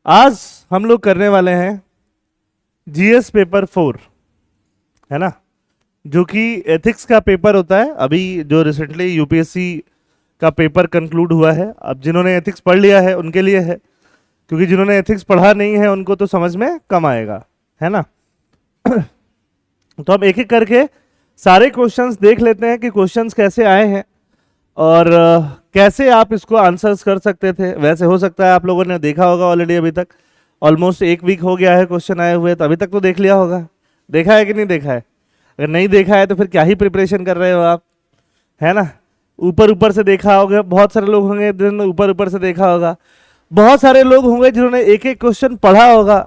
आज हम लोग करने वाले हैं जीएस पेपर 4, है ना, जो कि एथिक्स का पेपर होता है। अभी जो रिसेंटली यूपीएससी का पेपर कंक्लूड हुआ है, अब जिन्होंने एथिक्स पढ़ लिया है उनके लिए है, क्योंकि जिन्होंने एथिक्स पढ़ा नहीं है उनको तो समझ में कम आएगा, है ना। तो हम एक एक करके सारे क्वेश्चंस देख लेते हैं कि क्वेश्चंस कैसे आए हैं और कैसे आप इसको आंसर्स कर सकते थे। वैसे हो सकता है आप लोगों ने देखा होगा ऑलरेडी, अभी तक ऑलमोस्ट 1 वीक हो गया है क्वेश्चन आए हुए, तो अभी तक तो देख लिया होगा। देखा है कि नहीं देखा है? अगर नहीं देखा है तो फिर क्या ही प्रिपरेशन कर रहे हो आप, है ना। ऊपर ऊपर से देखा होगा, बहुत सारे लोग होंगे जिन्होंने ऊपर ऊपर से देखा होगा, बहुत सारे लोग होंगे जिन्होंने एक एक क्वेश्चन पढ़ा होगा,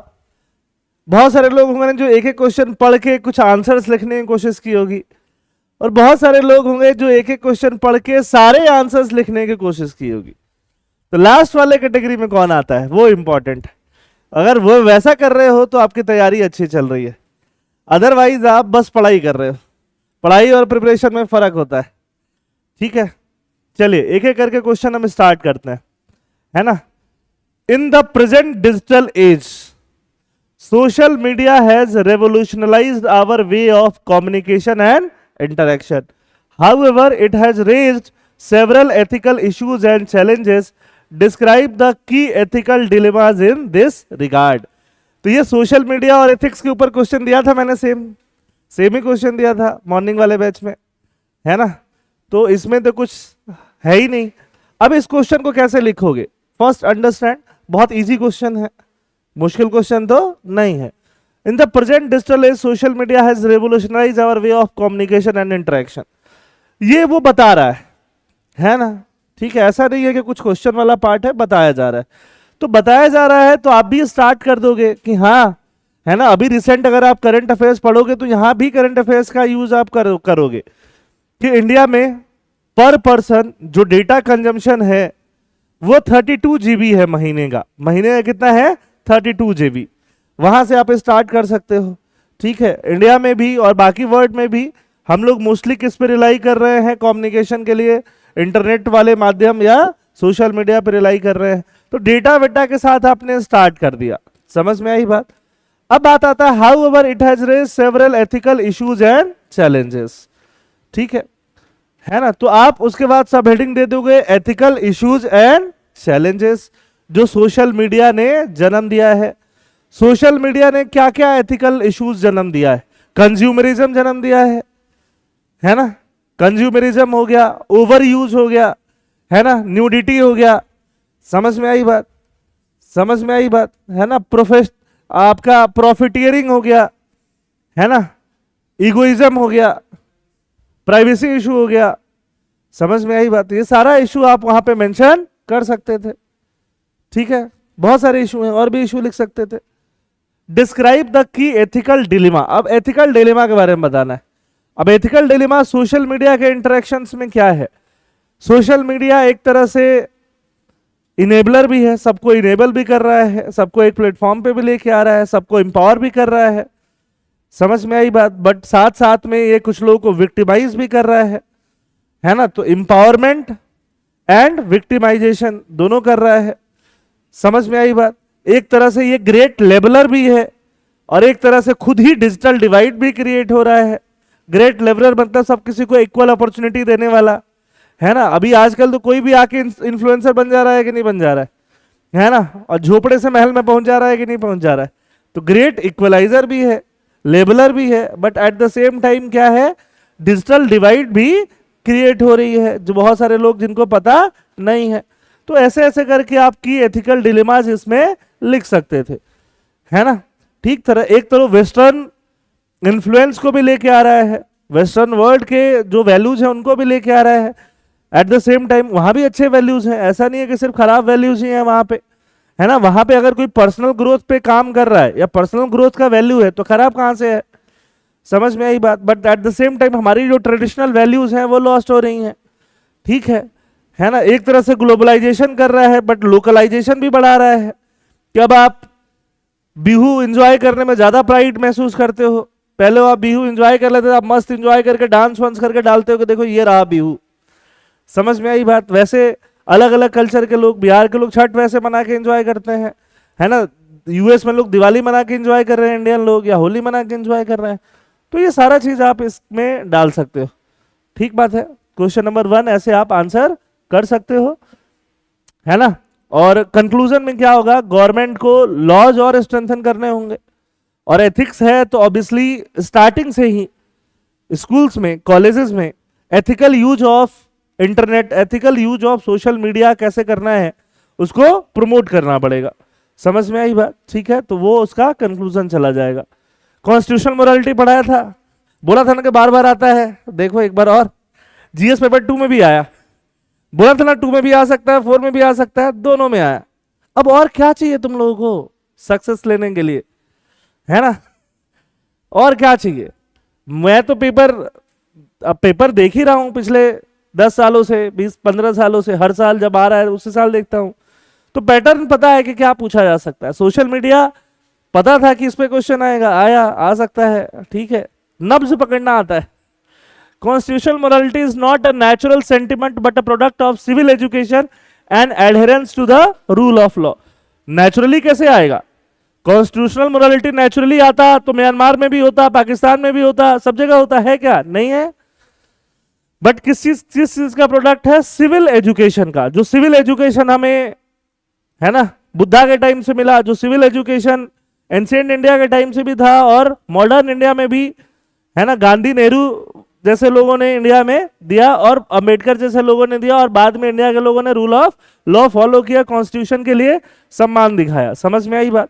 बहुत सारे लोग होंगे जो एक एक क्वेश्चन पढ़ के कुछ आंसर्स लिखने की कोशिश की होगी, और बहुत सारे लोग होंगे जो एक एक क्वेश्चन पढ़ के सारे आंसर्स लिखने की कोशिश की होगी। तो लास्ट वाले कैटेगरी में कौन आता है वो इंपॉर्टेंट है। अगर वो वैसा कर रहे हो तो आपकी तैयारी अच्छी चल रही है, अदरवाइज आप बस पढ़ाई कर रहे हो। पढ़ाई और प्रिपरेशन में फर्क होता है, ठीक है। चलिए एक एक करके क्वेश्चन हम स्टार्ट करते हैं, है ना। In the present digital age, social media has revolutionised our way of communication and interaction. However, it has raised several ethical issues and challenges. Describe the key ethical dilemmas in this regard. तो ये social media और ethics के ऊपर question दिया था मैंने, same ही question दिया था मॉर्निंग वाले बैच में, है ना। तो इसमें तो कुछ है ही नहीं। अब इस क्वेश्चन को कैसे लिखोगे? फर्स्ट अंडरस्टैंड, बहुत इजी क्वेश्चन है, मुश्किल क्वेश्चन तो नहीं है। In the present digital age, social media has revolutionized our way of communication and interaction. ये वो बता रहा है ना, ठीक है। ऐसा नहीं है कि कुछ क्वेश्चन वाला पार्ट है, बताया जा रहा है। तो बताया जा रहा है तो आप भी स्टार्ट कर दोगे कि हाँ, है ना। अभी रिसेंट अगर आप करंट अफेयर्स पढ़ोगे तो यहां भी करंट अफेयर्स का यूज आप करोगे कि इंडिया में पर पर्सन जो डेटा कंजम्पशन है वो 32 GB है महीने का। महीने का कितना है? 32 GB। वहां से आप स्टार्ट कर सकते हो, ठीक है। इंडिया में भी और बाकी वर्ल्ड में भी हम लोग मोस्टली किस पे रिलाई कर रहे हैं कम्युनिकेशन के लिए? इंटरनेट वाले माध्यम या सोशल मीडिया पे रिलाई कर रहे हैं। तो डेटा वेटा के साथ आपने स्टार्ट कर दिया, समझ में आई बात। अब बात आता है however it has raise several ethical issues and challenges, ठीक है ना। तो आप उसके बाद सब हेडिंग दे दोगे एथिकल इश्यूज एंड चैलेंजेस जो सोशल मीडिया ने जन्म दिया है। सोशल मीडिया ने क्या क्या एथिकल इश्यूज जन्म दिया है? कंज्यूमरिज्म जन्म दिया है ना। कंज्यूमरिज्म हो गया, ओवर यूज हो गया, है ना, न्यूडिटी हो गया। समझ में आई बात? समझ में आई बात, है ना। आपका प्रॉफिटियरिंग हो गया, है ना, इगोइज्म हो गया, प्राइवेसी इशू हो गया। समझ में आई बात? ये सारा इशू आप वहां पे मेंशन कर सकते थे, ठीक है। बहुत सारे इशू हैं, और भी इशू लिख सकते थे। Describe the key ethical dilemma. अब एथिकल डिलेमा के बारे में बताना है। अब एथिकल डिलेमा सोशल मीडिया के इंटरेक्शंस में क्या है? सोशल मीडिया एक तरह से इनेबलर भी है, सबको इनेबल भी कर रहा है, सबको एक प्लेटफॉर्म पे भी लेके आ रहा है, सबको एम्पावर भी कर रहा है। समझ में आई बात? बट साथ साथ में ये कुछ लोगों को विक्टिमाइज भी कर रहा है ना। तो एम्पावरमेंट एंड विक्टिमाइजेशन दोनों कर रहा है। समझ में आई बात? एक तरह से ये ग्रेट लेबलर भी है और एक तरह से खुद ही डिजिटल डिवाइड भी क्रिएट हो रहा है। ग्रेट लेबलर मतलब सब किसी को इक्वल अपॉर्चुनिटी देने वाला, है ना। अभी आजकल तो कोई भी आके इन्फ्लुएंसर बन जा रहा है कि नहीं बन जा रहा है ना। और झोपड़े से महल में पहुंच जा रहा है कि नहीं पहुंच जा रहा है। तो ग्रेट इक्वलाइजर भी है, लेबलर भी है, but at the same time क्या है? डिजिटल डिवाइड भी क्रिएट हो रही है जो बहुत सारे लोग जिनको पता नहीं है। तो ऐसे ऐसे करके आपकी एथिकल डिलेमास इसमें लिख सकते थे, है ना। ठीक तरह एक तरह वेस्टर्न इन्फ्लुएंस को भी लेके आ रहा है, वेस्टर्न वर्ल्ड के जो वैल्यूज हैं उनको भी लेके आ रहा है। एट द सेम टाइम वहां भी अच्छे वैल्यूज हैं, ऐसा नहीं है कि सिर्फ खराब वैल्यूज ही हैं वहां पे, है ना। वहां पे अगर कोई पर्सनल ग्रोथ पे काम कर रहा है या पर्सनल ग्रोथ का वैल्यू है तो खराब कहां से है? समझ में आई बात? But at the same time हमारी जो ट्रेडिशनल वैल्यूज हैं वो लॉस्ट हो रही हैं, ठीक है ना। एक तरह से ग्लोबलाइजेशन कर रहा है बट लोकलाइजेशन भी बढ़ा रहा है कि अब आप बिहू एंजॉय करने में ज्यादा प्राइड महसूस करते हो। पहले आप बिहू एंजॉय कर लेते थे, आप मस्त एंजॉय करके डांस वांस करके डालते हो कि देखो ये रहा बिहू। समझ में आई बात? वैसे अलग अलग कल्चर के लोग, बिहार के लोग छठ वैसे मना के एंजॉय करते हैं, है ना, यूएस में लोग दिवाली मना के एंजॉय कर रहे हैं, इंडियन लोग, या होली मना के एंजॉय कर रहे हैं। तो ये सारा चीज आप इसमें डाल सकते हो। ठीक बात है, क्वेश्चन नंबर 1 ऐसे आप आंसर कर सकते हो, है ना। और कंक्लूजन में क्या होगा, गवर्नमेंट को लॉज और स्ट्रेंथन करने होंगे, और एथिक्स है तो ऑब्वियसली स्टार्टिंग से ही स्कूल्स में, कॉलेजेस में ethical use of internet, ethical use of social media कैसे करना है उसको प्रमोट करना पड़ेगा। समझ में आई बात? ठीक है, तो वो उसका कंक्लूजन चला जाएगा। कॉन्स्टिट्यूशनल मोरालिटी पढ़ाया था, बोला था ना कि बार बार आता है, देखो एक बार और, जीएस पेपर 2 में भी आया, बोला था ना 2 में भी आ सकता है, 4 में भी आ सकता है, दोनों में आया। अब और क्या चाहिए तुम लोगों को सक्सेस लेने के लिए, है ना, और क्या चाहिए? मैं तो पेपर देख ही रहा हूं पिछले 10 सालों से, 20-15 सालों से, हर साल जब आ रहा है उसी साल देखता हूं, तो पैटर्न पता है कि क्या पूछा जा सकता है। सोशल मीडिया पता था कि इस पे क्वेश्चन आएगा, आया, आ सकता है, ठीक है, नब्ज पकड़ना आता है। Constitutional morality is not a natural sentiment but a product of civil education and adherence to the rule of law. Naturally कैसे आएगा? कॉन्स्टिट्यूशनल मोरालिटी नेचुरली आता तो म्यांमार में भी होता, पाकिस्तान में भी होता, सब जगह होता है क्या? नहीं है। बट किस चीज का प्रोडक्ट है? सिविल एजुकेशन का। जो सिविल एजुकेशन हमें, है ना, बुद्धा के टाइम से मिला, जो सिविल एजुकेशन एंशिएंट इंडिया के टाइम से भी था और मॉडर्न इंडिया में भी, है ना, गांधी नेहरू जैसे लोगों ने इंडिया में दिया और अंबेडकर जैसे लोगों ने दिया, और बाद में इंडिया के लोगों ने रूल ऑफ लॉ फॉलो किया, कॉन्स्टिट्यूशन के लिए सम्मान दिखाया। समझ में आई बात?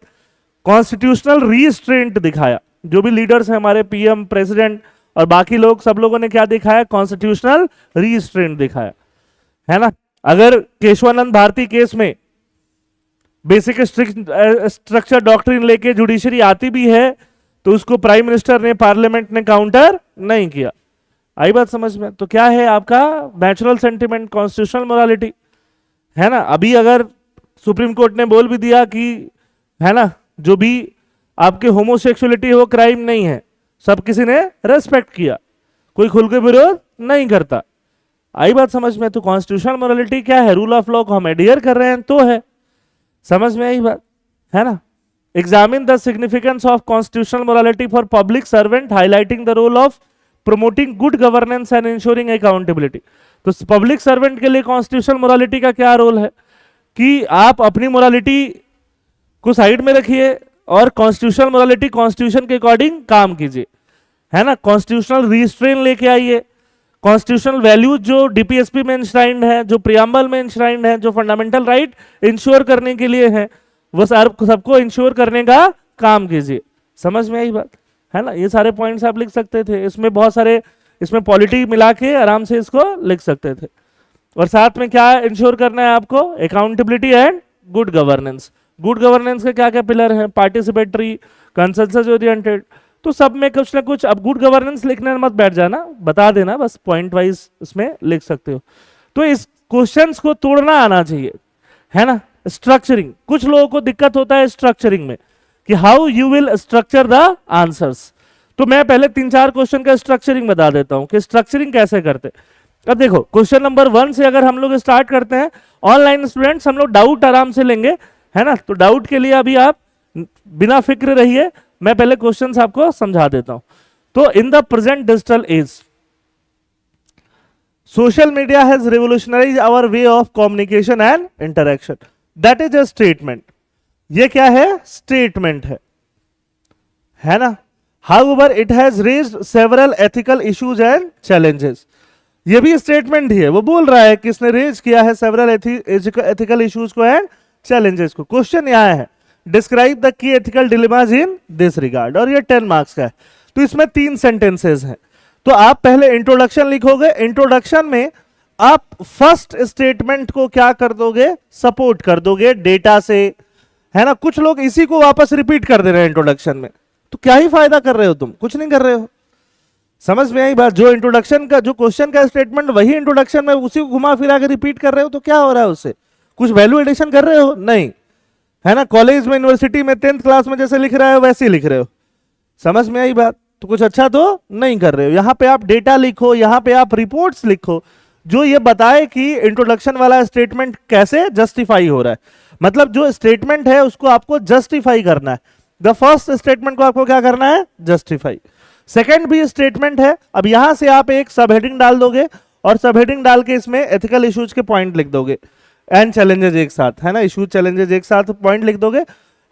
कॉन्स्टिट्यूशनल रीस्ट्रेंट दिखाया। जो भी लीडर्स हैं हमारे, पीएम, प्रेसिडेंट और बाकी लोग, सब लोगों ने क्या दिखाया? कॉन्स्टिट्यूशनल रीस्ट्रेंट दिखाया, है ना। अगर केशवानंद भारती केस में बेसिक स्ट्रक्चर डॉक्ट्रिन लेके जुडिशरी आती भी है तो उसको प्राइम मिनिस्टर ने, पार्लियामेंट ने काउंटर नहीं किया। आई बात समझ में? तो क्या है आपका नेचुरल सेंटिमेंट, कॉन्स्टिट्यूशनल मोरालिटी, है ना। अभी अगर सुप्रीम कोर्ट ने बोल भी दिया कि, है ना, जो भी आपके होमोसेक्सुअलिटी है वो क्राइम नहीं है, सब किसी ने रेस्पेक्ट किया, कोई खुल के विरोध नहीं करता। आई बात समझ में? तो कॉन्स्टिट्यूशनल मोरालिटी क्या है? रूल ऑफ लॉ को हम एडियर कर रहे हैं तो है। समझ में आई बात? है ना। Examine the significance of constitutional morality for public servant, highlighting the role of promoting good governance and ensuring accountability. तो पब्लिक सर्वेंट के लिए कॉन्स्टिट्यूशनल मोरालिटी का क्या रोल है कि आप अपनी मोरालिटी को साइड में रखिए और कॉन्स्टिट्यूशनल मोरालिटी, कॉन्स्टिट्यूशन के अकॉर्डिंग काम कीजिए, है ना। कॉन्स्टिट्यूशनल रिस्ट्रेन लेके आइए। कॉन्स्टिट्यूशनल वैल्यूज जो डीपीएसपी में इंश्राइंड है, जो प्रियम्बल में इंश्राइंड है, जो फंडामेंटल राइट इंश्योर करने के लिए है, वो सबको इंश्योर करने का काम कीजिए। समझ में आई बात? है ना। ये सारे पॉइंट्स आप लिख सकते थे, इसमें बहुत सारे, इसमें पॉलिटी मिला के आराम से इसको लिख सकते थे। और साथ में क्या इंश्योर करना है आपको? Accountability and good governance. Good governance के क्या क्या पिलर हैं? Participatory, consensus oriented. तो सब में कुछ ना कुछ, अब गुड गवर्नेंस लिखने में मत बैठ जाना, बता देना बस, पॉइंट वाइज इसमें लिख सकते हो। तो इस क्वेश्चंस को तोड़ना आना चाहिए, है ना। स्ट्रक्चरिंग, कुछ लोगों को दिक्कत होता है स्ट्रक्चरिंग में कि how you will structure the answers. तो मैं पहले 3-4 क्वेश्चन का स्ट्रक्चरिंग बता देता हूं कि स्ट्रक्चरिंग कैसे करते। अब देखो, क्वेश्चन नंबर 1 से अगर हम लोग स्टार्ट करते हैं, ऑनलाइन स्टूडेंट्स हम लोग डाउट आराम से लेंगे, है ना। तो डाउट के लिए अभी आप बिना फिक्र रहिए, मैं पहले क्वेश्चंस आपको समझा देता हूं। तो in the present digital age, social media has revolutionised our way of communication and interaction. That is a statement. ये क्या है? स्टेटमेंट है ना। However it has raised several ethical issues and challenges. ये भी स्टेटमेंट ही है, वो बोल रहा है कि इसने रेज किया है सेवरल एथिकल इश्यूज को एंड चैलेंजेस को। क्वेश्चन यहां है, describe the key ethical dilemmas in this regard, और ये 10 मार्क्स का है। तो इसमें 3 सेंटेंसेस हैं। तो आप पहले इंट्रोडक्शन लिखोगे, इंट्रोडक्शन में आप फर्स्ट स्टेटमेंट को क्या कर दोगे? सपोर्ट कर दोगे डेटा से, है ना। कुछ लोग इसी को वापस रिपीट कर दे रहे हैं इंट्रोडक्शन में, तो क्या ही फायदा कर रहे हो तुम? कुछ नहीं कर रहे हो। समझ में आई बात? जो इंट्रोडक्शन का, जो क्वेश्चन का स्टेटमेंट, वही इंट्रोडक्शन में उसी को घुमा फिरा के रिपीट कर रहे हो, तो क्या हो रहा है उससे? कुछ वैल्यू एडिशन कर रहे हो? नहीं, है ना। कॉलेज में, यूनिवर्सिटी में 10th क्लास में जैसे लिख रहे हो वैसे ही लिख रहे हो। समझ में आई बात? तो कुछ अच्छा तो नहीं कर रहे हो। यहां पे आप डेटा लिखो, यहां पे आप रिपोर्ट्स लिखो जो ये बताए कि इंट्रोडक्शन वाला स्टेटमेंट कैसे जस्टिफाई हो रहा है। मतलब जो स्टेटमेंट है उसको आपको जस्टिफाई करना है। द फर्स्ट स्टेटमेंट को आपको क्या करना है, जस्टिफाई। सेकंड भी स्टेटमेंट है। अब यहां से आप एक सब हेडिंग डाल दोगे और सब हेडिंग डाल के इसमें एथिकल इश्यूज के पॉइंट लिख दोगे एंड चैलेंजेस एक साथ, है ना, इश्यूज चैलेंजेस एक साथ पॉइंट लिख दोगे,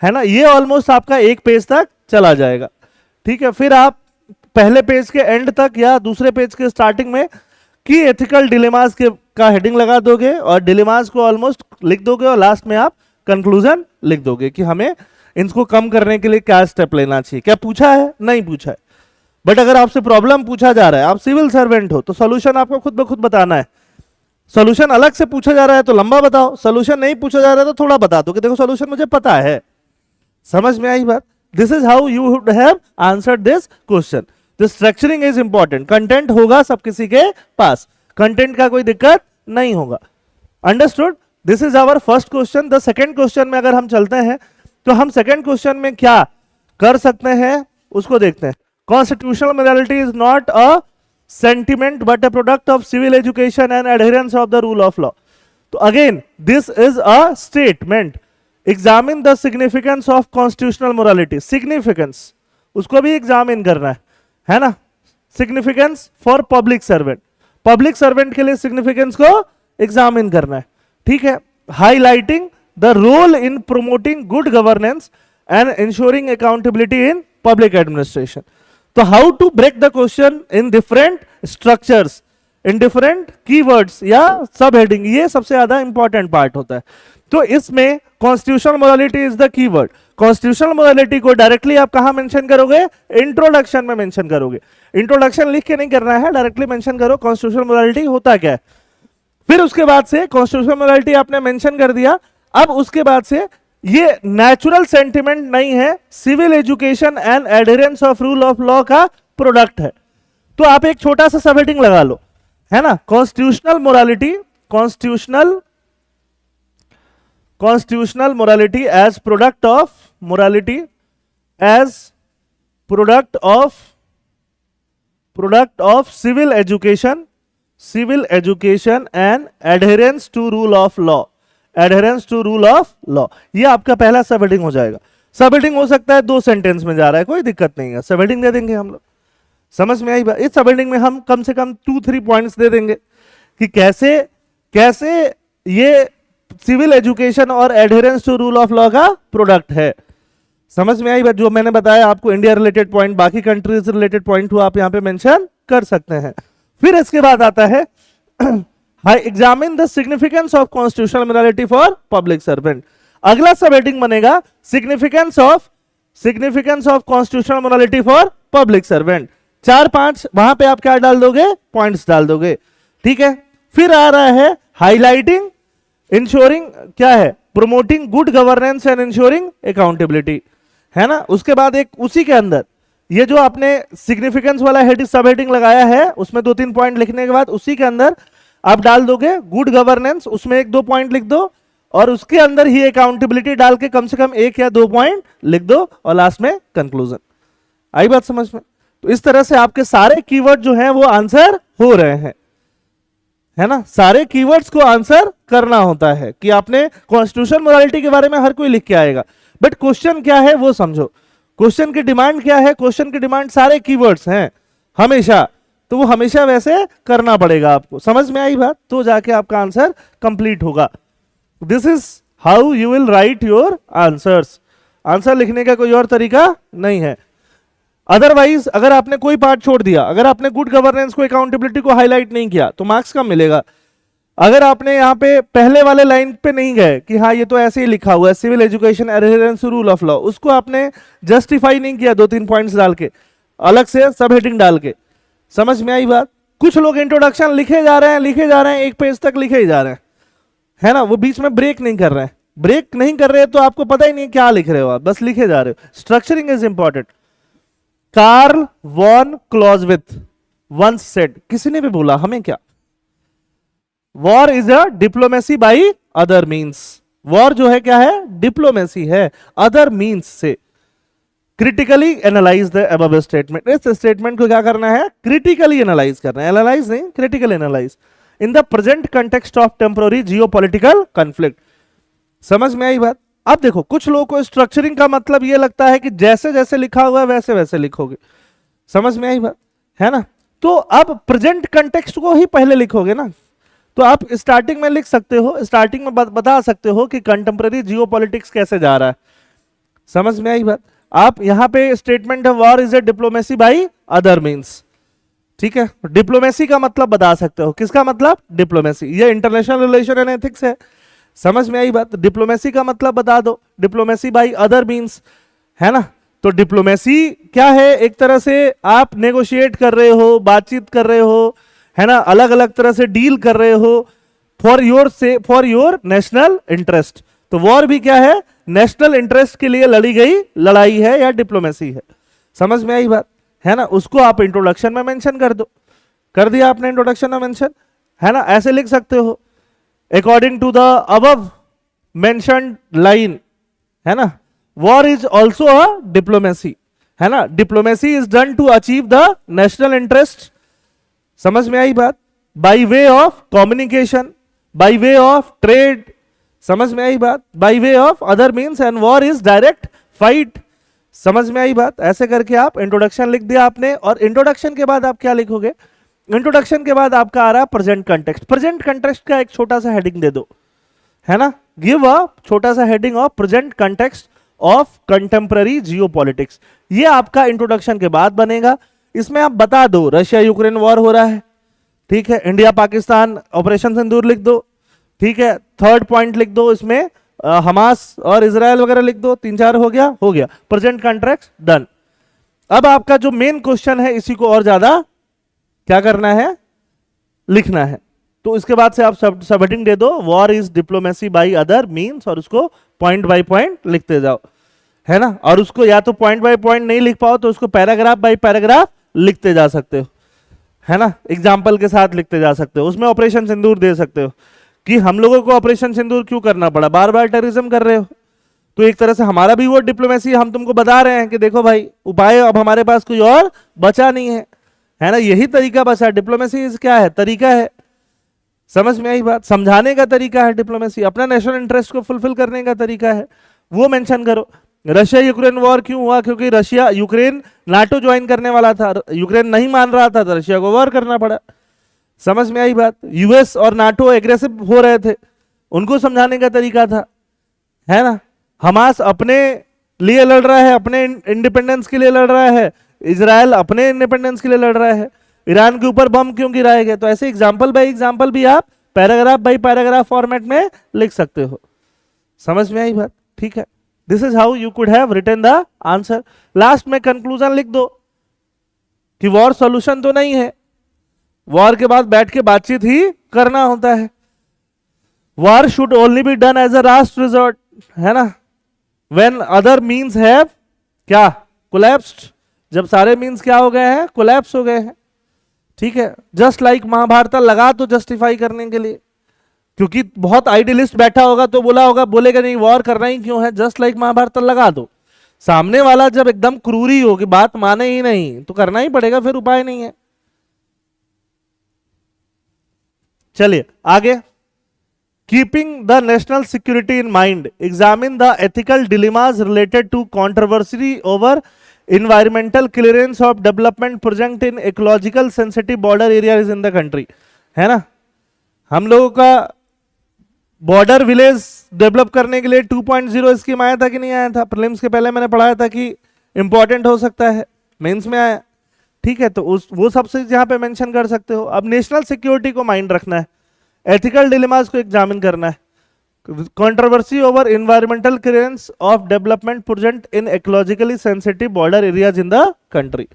है ना। ये ऑलमोस्ट आपका एक पेज तक चला जाएगा, ठीक है। फिर आप पहले पेज के एंड तक या दूसरे पेज के स्टार्टिंग में की एथिकल डिलेमास के का हेडिंग लगा दोगे और डिलेमास को ऑलमोस्ट लिख दोगे और लास्ट में आप कंक्लूजन लिख दोगे कि हमें इनको कम करने के लिए क्या स्टेप लेना चाहिए। क्या पूछा है, नहीं पूछा है, बट अगर आपसे प्रॉब्लम पूछा जा रहा है, आप सिविल सर्वेंट हो, तो सॉल्यूशन आपको खुद ब खुद बताना है। सॉल्यूशन अलग से पूछा जा रहा है तो लंबा बताओ, सॉल्यूशन नहीं पूछा जा रहा है तो थोड़ा बता दो कि देखो सॉल्यूशन मुझे पता है। समझ में आई बात? This is how you would have answered this question. The structuring is important. Content होगा सब किसी के पास, कंटेंट का कोई दिक्कत नहीं होगा। Understood? This is our first question. The second question में अगर हम चलते हैं तो हम सेकंड क्वेश्चन में क्या कर सकते हैं उसको देखते हैं। Constitutional morality is not a sentiment but a product of civil education and adherence of the rule of law. तो again this is a statement. Examine the significance of constitutional morality. Significance उसको भी examine करना है ना। Significance for public servant, public servant के लिए significance को examine करना है, ठीक है। Highlighting the role in promoting good governance and ensuring accountability in public administration. तो how to break the question in different structures, in different keywords या sub heading, ये सबसे ज्यादा इंपॉर्टेंट पार्ट होता है। तो इसमें constitutional morality is the keyword. Constitutional morality को डायरेक्टली आप कहां मेंशन करोगे, इंट्रोडक्शन में मेंशन करोगे। इंट्रोडक्शन लिख के नहीं करना है, डायरेक्टली मेंशन करो कॉन्स्टिट्यूशनल मोरालिटी होता क्या है। फिर उसके बाद से कॉन्स्टिट्यूशनल मोरालिटी आपने मेंशन कर दिया। अब उसके बाद से ये नेचुरल सेंटिमेंट नहीं है, civil education and adherence of rule of law का प्रोडक्ट है। तो आप एक छोटा सा सब हेडिंग लगा लो, है ना। Constitutional morality, constitutional morality as product of morality, as product of civil education and adherence to rule of law, adherence to rule of law. ये आपका पहला सब हेडिंग हो जाएगा। सब हेडिंग हो सकता है 2 सेंटेंस में जा रहा है, कोई दिक्कत नहीं है, सब हेडिंग दे देंगे हम लोग। समझ में आई बात? इस सब हेडिंग में हम कम से कम 2-3 पॉइंट्स दे देंगे कि कैसे कैसे ये सिविल एजुकेशन और adherence to rule of law का प्रोडक्ट है। समझ में आई बात? जो मैंने बताया आपको इंडिया रिलेटेड पॉइंट, बाकी कंट्रीज रिलेटेड पॉइंट हुआ, आप यहां पे मेंशन कर सकते हैं। फिर इसके बाद आता है examine the significance of constitutional morality for public servant. अगला सब हेडिंग बनेगा significance of constitutional morality for public servant. 4-5 वहां पे आप क्या डाल दोगे, पॉइंट्स डाल दोगे, ठीक है। फिर आ रहा है हाईलाइटिंग, इंश्योरिंग क्या है, promoting good governance and ensuring accountability, है ना। उसके बाद एक उसी के अंदर ये जो आपने सिग्निफिकेंस वाला हेडिंग सब हेडिंग लगाया है उसमें 2-3 पॉइंट लिखने के बाद उसी के अंदर आप डाल दोगे गुड गवर्नेंस, उसमें 1-2 पॉइंट लिख दो और उसके अंदर ही अकाउंटेबिलिटी डाल के कम से कम 1 या 2 पॉइंट लिख दो और लास्ट में कंक्लूजन। आई बात समझ में? तो इस तरह से आपके सारे कीवर्ड जो हैं वो आंसर हो रहे हैं, है ना। सारे कीवर्ड्स को आंसर करना होता है कि आपने कॉन्स्टिट्यूशन मोरालिटी के बारे में हर कोई लिख के आएगा, बट क्वेश्चन क्या है वो समझो। क्वेश्चन की डिमांड क्या है, क्वेश्चन की डिमांड सारे कीवर्ड्स हैं हमेशा, तो वो हमेशा वैसे करना पड़ेगा आपको। समझ में आई बात? तो जाके आपका आंसर कंप्लीट होगा। This is how you will write your answers. Answer लिखने का कोई और तरीका नहीं है। अदरवाइज अगर आपने कोई पार्ट छोड़ दिया, अगर आपने गुड गवर्नेंस को, अकाउंटेबिलिटी को हाईलाइट नहीं किया तो मार्क्स कम मिलेगा। अगर आपने यहाँ पे पहले वाले लाइन पे नहीं गए कि हाँ ये तो ऐसे ही लिखा हुआ है civil education adherence to rule of law, उसको आपने जस्टिफाई नहीं किया 2-3 पॉइंट्स डाल के, अलग से सब हेडिंग डाल के। समझ में आई बात? कुछ लोग इंट्रोडक्शन लिखे जा रहे हैं 1 पेज तक लिखे ही जा रहे हैं, है ना। वो बीच में ब्रेक नहीं कर रहे हैं, ब्रेक नहीं कर रहे तो आपको पता ही नहीं क्या लिख रहे हो आप, बस लिखे जा रहे हो। Structuring is important. Carl von Clausewitz once said, किसी ने भी बोला, हमें क्या, war is a diplomacy by other means. War जो है क्या है, डिप्लोमेसी है अदर मीन्स से। Critically analyse the above statement. इस स्टेटमेंट को क्या करना है, क्रिटिकली एनालाइज करना है, एनालाइज नहीं, critical analyse in the present context of temporary geopolitical conflict. समझ में आई बात? अब देखो कुछ लोगों को स्ट्रक्चरिंग का मतलब ये लगता है कि जैसे जैसे लिखा हुआ है वैसे वैसे लिखोगे। समझ में आई बात? है ना? तो अब प्रेजेंट कंटेक्स्ट को ही पहले लिखोगे ना। तो आप स्टार्टिंग में लिख सकते हो, स्टार्टिंग में बता सकते हो कि कंटेम्प्रेरी जियोपॉलिटिक्स कैसे जा रहा है। समझ में आई बात? आप यहां पे स्टेटमेंट है war is a diplomacy by other means, ठीक है। डिप्लोमेसी का मतलब बता सकते हो, किसका मतलब? डिप्लोमेसी। ये इंटरनेशनल रिलेशन एंड एथिक्स है। समझ में आई बात? डिप्लोमेसी का मतलब बता दो, डिप्लोमेसी बाई अदर मीन्स, है ना। तो डिप्लोमेसी क्या है? एक तरह से आप नेगोशिएट कर रहे हो, बातचीत कर रहे हो, है ना, अलग अलग तरह से डील कर रहे हो फॉर योर नेशनल इंटरेस्ट। तो वॉर भी क्या है? नेशनल इंटरेस्ट के लिए लड़ी गई लड़ाई है या डिप्लोमेसी है। समझ में आई बात? है ना। उसको आप इंट्रोडक्शन में मेंशन कर दो। कर दिया आपने इंट्रोडक्शन में मेंशन, है ना। ऐसे लिख सकते हो, according to the above mentioned line, है ना, war is also a diplomacy, है ना। Diplomacy is done to achieve the national interest. समझ में आई बात? By way of communication, by way of trade. समझ में आई बात? By way of other means, and war is direct fight. समझ में आई बात? ऐसे करके आप इंट्रोडक्शन लिख दिया आपने, और इंट्रोडक्शन के बाद आप क्या लिखोगे? इंट्रोडक्शन के बाद आपका आ रहा प्रेजेंट कंटेक्स्ट। प्रेजेंट कंटेक्स्ट का एक छोटा सा हेडिंग दे दो, है ना। गिव अ छोटा सा heading of present context of contemporary geopolitics. ये आपका इंट्रोडक्शन के बाद बनेगा। इसमें आप बता दो रशिया यूक्रेन वॉर हो रहा है, ठीक है। इंडिया पाकिस्तान ऑपरेशन सिंदूर लिख दो, ठीक है। थर्ड पॉइंट लिख दो इसमें हमास और इजराइल वगैरह लिख दो। 3-4 हो गया, हो गया प्रेजेंट कॉन्ट्रैक्ट डन। अब आपका जो मेन क्वेश्चन है इसी को और ज्यादा क्या करना है? लिखना है। तो इसके बाद से आप सब हेडिंग दे दो, war is diplomacy by other means, और उसको पॉइंट बाय पॉइंट लिखते जाओ, है ना। और उसको या तो पॉइंट बाय पॉइंट नहीं लिख पाओ तो उसको पैराग्राफ बाय पैराग्राफ लिखते जा सकते हो, है ना। एग्जाम्पल के साथ लिखते जा सकते हो। उसमें ऑपरेशन सिंदूर दे सकते हो कि हम लोगों को ऑपरेशन सिंदूर क्यों करना पड़ा, बार बार टेररिज्म कर रहे हो। तो एक तरह से हमारा भी वो डिप्लोमेसी, हम तुमको बता रहे हैं कि देखो भाई उपाय अब हमारे पास कोई और बचा नहीं है ना। यही तरीका बचा। डिप्लोमेसी क्या है? तरीका है। समझ में आई बात? समझाने का तरीका है डिप्लोमेसी, अपना नेशनल इंटरेस्ट को फुलफिल करने का तरीका है, वो मेंशन करो। रशिया यूक्रेन वॉर क्यों हुआ? क्योंकि रशिया यूक्रेन नाटो ज्वाइन करने वाला था, यूक्रेन नहीं मान रहा था, तो रशिया को वॉर करना पड़ा। समझ में आई बात? यूएस और नाटो एग्रेसिव हो रहे थे, उनको समझाने का तरीका था, है ना। हमास अपने लिए लड़ रहा है, अपने इंडिपेंडेंस के लिए लड़ रहा है, इजराइल अपने इंडिपेंडेंस के लिए लड़ रहा है, ईरान के ऊपर बम क्यों गिराए गए। तो ऐसे एग्जाम्पल बाई एग्जाम्पल भी आप पैराग्राफ बाई पैराग्राफ फॉर्मेट में लिख सकते हो। समझ में आई बात? ठीक है। This is how you could have written the answer. Last में कंक्लूजन लिख दो कि वॉर सॉल्यूशन तो नहीं है, वॉर के बाद बैठ के बातचीत ही करना होता है। War should only be done as a last resort, है ना, व्हेन अदर मीन्स हैव क्या कोलैप्स्ड, जब सारे मीन्स क्या हो गए हैं? कोलैप्स हो गए हैं। ठीक है। जस्ट लाइक महाभारत लगा तो जस्टिफाई करने के लिए, क्योंकि बहुत आइडियलिस्ट बैठा होगा तो बोला होगा, बोलेगा नहीं वॉर करना ही क्यों है, जस्ट लाइक महाभारत लगा दो। सामने वाला जब एकदम क्रूरी हो कि बात माने ही नहीं तो करना ही पड़ेगा, फिर उपाय नहीं है। चलिए आगे। Keeping the national security in mind, examine the ethical dilemmas related to controversy over environmental clearance of development project in ecological sensitive border areas in the country, है ना। हम लोगों का बॉर्डर विलेज डेवलप करने के लिए 2.0 स्कीम आया था कि नहीं आया था? प्रीलिम्स के पहले मैंने पढ़ाया था कि इंपॉर्टेंट हो सकता है, मेंस में आया। ठीक है। तो वो सबसे यहाँ पे मेंशन कर सकते हो। अब नेशनल सिक्योरिटी को माइंड रखना है, एथिकल डिलेमास को एग्जामिन करना है, controversy over environmental clearance of development project in ecologically sensitive border areas in the country,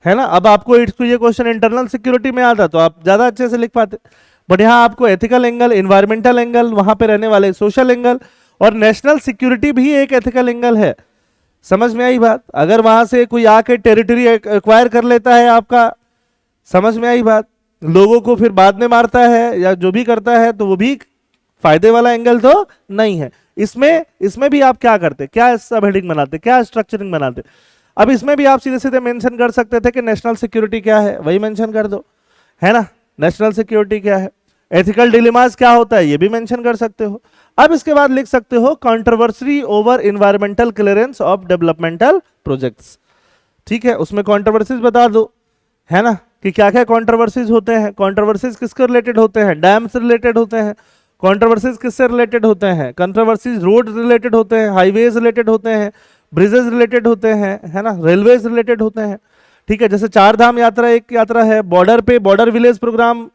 है ना। अब आपको ये क्वेश्चन इंटरनल सिक्योरिटी में आता तो आप ज्यादा अच्छे से लिख पाते, बट यहाँ आपको एथिकल एंगल, एनवायरमेंटल एंगल, वहां पे रहने वाले सोशल एंगल, और नेशनल सिक्योरिटी भी एक एथिकल एंगल है। समझ में आई बात? अगर वहां से कोई आके टेरिटरी एक्वायर कर लेता है आपका, समझ में आई बात, लोगों को फिर बाद में मारता है या जो भी करता है, तो वो भी फायदे वाला एंगल तो नहीं है। इसमें भी आप क्या करते, क्या सब हेडिंग बनाते, क्या स्ट्रक्चरिंग बनाते। अब इसमें भी आप सीधे सीधे मेंशन कर सकते थे कि नेशनल सिक्योरिटी क्या है, वही मेंशन कर दो, है ना। नेशनल सिक्योरिटी क्या है, एथिकल डिलेमास क्या होता है, ये भी मेंशन कर सकते हो। अब इसके बाद लिख सकते हो controversy over environmental clearance of developmental projects. ठीक है, उसमें कंट्रोवर्सीज बता दो, है ना, कि क्या क्या कंट्रोवर्सीज होते हैं। कंट्रोवर्सीज किसके रिलेटेड होते हैं? डैम से रिलेटेड होते हैं। कंट्रोवर्सीज किससे रिलेटेड होते हैं? कंट्रोवर्सीज रोड रिलेटेड होते हैं, हाईवेज रिलेटेड होते हैं, ब्रिजेस रिलेटेड होते हैं, है ना, रेलवेज रिलेटेड होते हैं। ठीक है, जैसे चार धाम यात्रा एक यात्रा है, बॉर्डर पे बॉर्डर विलेज प्रोग्राम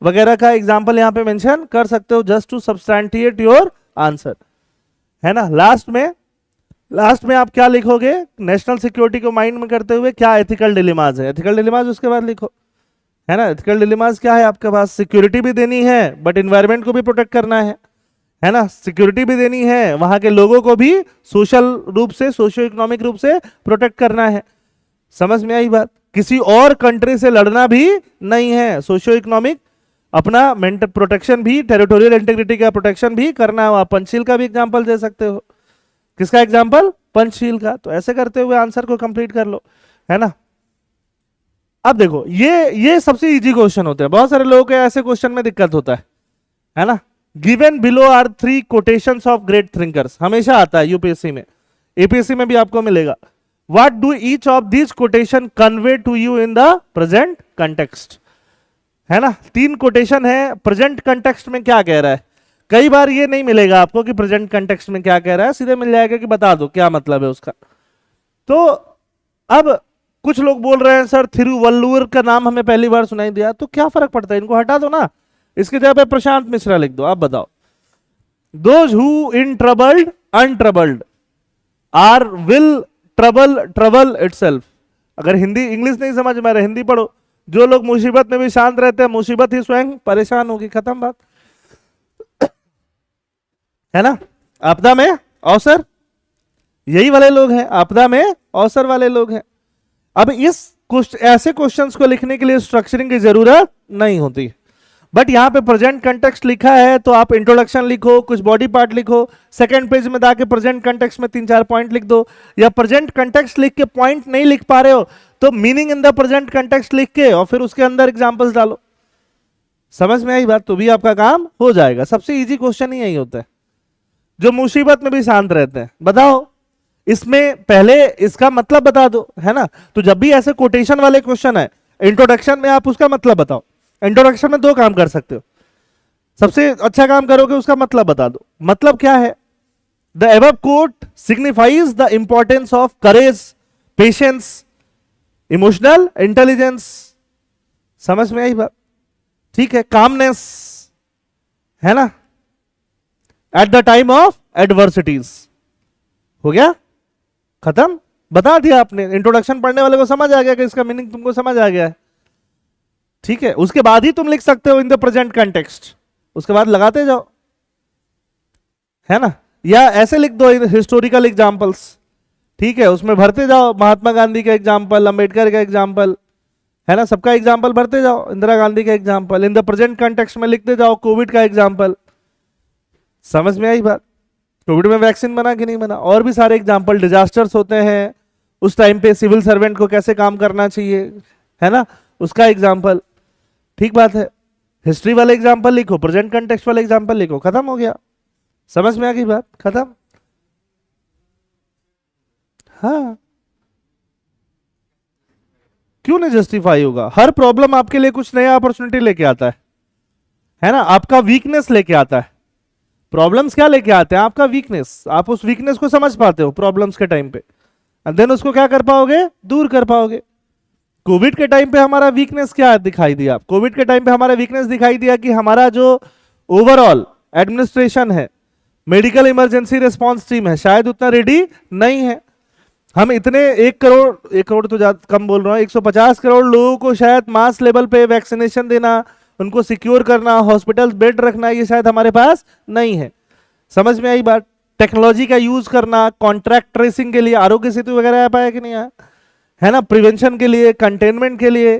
वगैरह का एग्जाम्पल यहाँ पे मेंशन कर सकते हो, जस्ट टू सब्सटैंटिएट योर आंसर, है ना। लास्ट में आप क्या लिखोगे? नेशनल सिक्योरिटी को माइंड में करते हुए क्या एथिकल डिलेमाज है, एथिकल डिलेमाज उसके बाद लिखो, है ना। एथिकल डिलेमाज क्या है आपके पास? सिक्योरिटी भी देनी है बट इन्वायरमेंट को भी प्रोटेक्ट करना है ना। सिक्योरिटी भी देनी है, वहां के लोगों को भी सोशल रूप से, सोशियो इकोनॉमिक रूप से प्रोटेक्ट करना है। समझ में आई बात? किसी और कंट्री से लड़ना भी नहीं है, सोशियो इकोनॉमिक अपना मेंटल प्रोटेक्शन भी, टेरिटोरियल इंटीग्रिटी का प्रोटेक्शन भी करना है। पंचशील का भी एग्जांपल दे सकते हो। किसका एग्जांपल? पंचशील का। तो ऐसे करते हुए आंसर को कंप्लीट कर लो, है ना। अब देखो, ये सबसे इजी क्वेश्चन होते हैं। बहुत सारे लोगों के ऐसे क्वेश्चन में दिक्कत होता है ना। Given below are 3 quotations of great thinkers, हमेशा आता है यूपीएससी में, एपीएससी में भी आपको मिलेगा। What do each of this quotation convey to you in the present context, है ना। 3 कोटेशन है, प्रेजेंट कंटेक्स्ट में क्या कह रहा है। कई बार ये नहीं मिलेगा आपको कि प्रेजेंट कंटेक्स्ट में क्या कह रहा है, सीधे मिल जाएगा कि बता दो क्या मतलब है उसका। तो अब कुछ लोग बोल रहे हैं सर थिरुवल्लुवर का नाम हमें पहली बार सुनाई दिया, तो क्या फर्क पड़ता है, इनको हटा दो ना, इसके जगह पे प्रशांत मिश्रा लिख दो। आप बताओ, those who in troubled untroubled are will trouble itself. अगर हिंदी इंग्लिश नहीं समझ में आ रहा, हिंदी पढ़ो। जो लोग मुसीबत में भी शांत रहते हैं, मुसीबत ही स्वयं परेशान होगी, खत्म बात, है ना। आपदा में अवसर, यही वाले लोग हैं, आपदा में अवसर वाले लोग हैं। अब ऐसे क्वेश्चंस को लिखने के लिए स्ट्रक्चरिंग की जरूरत नहीं होती, बट यहां पे प्रेजेंट कंटेक्स्ट लिखा है तो आप इंट्रोडक्शन लिखो, कुछ बॉडी पार्ट लिखो, सेकंड पेज में जाके प्रेजेंट कंटेक्स्ट में 3-4 पॉइंट लिख दो, या प्रेजेंट कंटेक्स्ट लिख के पॉइंट नहीं लिख पा रहे हो तो meaning in the present context लिख के और फिर उसके अंदर एग्जांपल्स डालो। समझ में आई बात? तो भी आपका काम हो जाएगा। सबसे इजी क्वेश्चन ही यही होता है, जो मुसीबत में भी शांत रहते हैं। बताओ, इसमें पहले इसका मतलब बता दो, है ना। तो जब भी ऐसे कोटेशन वाले क्वेश्चन है, इंट्रोडक्शन में आप उसका मतलब बताओ। इंट्रोडक्शन में 2 काम कर सकते हो, सबसे अच्छा काम करोगे उसका मतलब बता दो। मतलब क्या है? The above quote signifies the importance of courage, patience, emotional intelligence. समझ में आई बात? ठीक है, कामनेस, है ना, at the time of adversities. हो गया, खत्म, बता दिया आपने। इंट्रोडक्शन पढ़ने वाले को समझ आ गया कि इसका मीनिंग तुमको समझ आ गया है। ठीक है, उसके बाद ही तुम लिख सकते हो इन द प्रेजेंट कंटेक्स्ट, उसके बाद लगाते जाओ, है ना। या ऐसे लिख दो हिस्टोरिकल एग्जांपल्स, ठीक है, उसमें भरते जाओ, महात्मा गांधी का एग्जांपल, अंबेडकर का एग्जांपल, है ना, सबका एग्जांपल भरते जाओ, इंदिरा गांधी का example, in the present context में लिखते जाओ कोविड का एग्जांपल। समझ में आई बात? कोविड में वैक्सीन बना कि नहीं बना, और भी सारे एग्जांपल, डिजास्टर्स होते हैं उस टाइम पे सिविल सर्वेंट को कैसे काम करना चाहिए, है ना, उसका एग्जांपल। ठीक बात है, हिस्ट्री वाले एग्जांपल लिखो, प्रेजेंट कंटेक्स्ट वाले एग्जांपल लिखो, खत्म हो गया। समझ में आ गई बात? खत्म। हाँ, क्यों नहीं जस्टिफाई होगा? हर प्रॉब्लम आपके लिए कुछ नया अपॉर्चुनिटी लेके आता है ना, आपका वीकनेस लेके आता है। प्रॉब्लम्स क्या लेके आते हैं? आपका वीकनेस। आप उस वीकनेस को समझ पाते हो प्रॉब्लम्स के टाइम पे, एंड देन उसको क्या कर पाओगे? दूर कर पाओगे। कोविड के टाइम पे हमारा वीकनेस क्या दिखाई दिया? कोविड के टाइम पे हमारा वीकनेस दिखाई दिया कि हमारा जो ओवरऑल एडमिनिस्ट्रेशन है, मेडिकल इमरजेंसी रिस्पांस टीम है, शायद उतना रेडी नहीं है। हम इतने 1 करोड़ तो ज्यादा कम बोल रहा हूँ, 150 करोड़ लोगों को शायद मास लेवल पे वैक्सीनेशन देना, उनको सिक्योर करना, हॉस्पिटल बेड रखना, ये शायद हमारे पास नहीं है। समझ में आई बात? टेक्नोलॉजी का यूज करना, कॉन्ट्रैक्ट ट्रेसिंग के लिए आरोग्य सेतु वगैरह ऐप आया कि नहीं आया, है ना, प्रिवेंशन के लिए, कंटेनमेंट के लिए।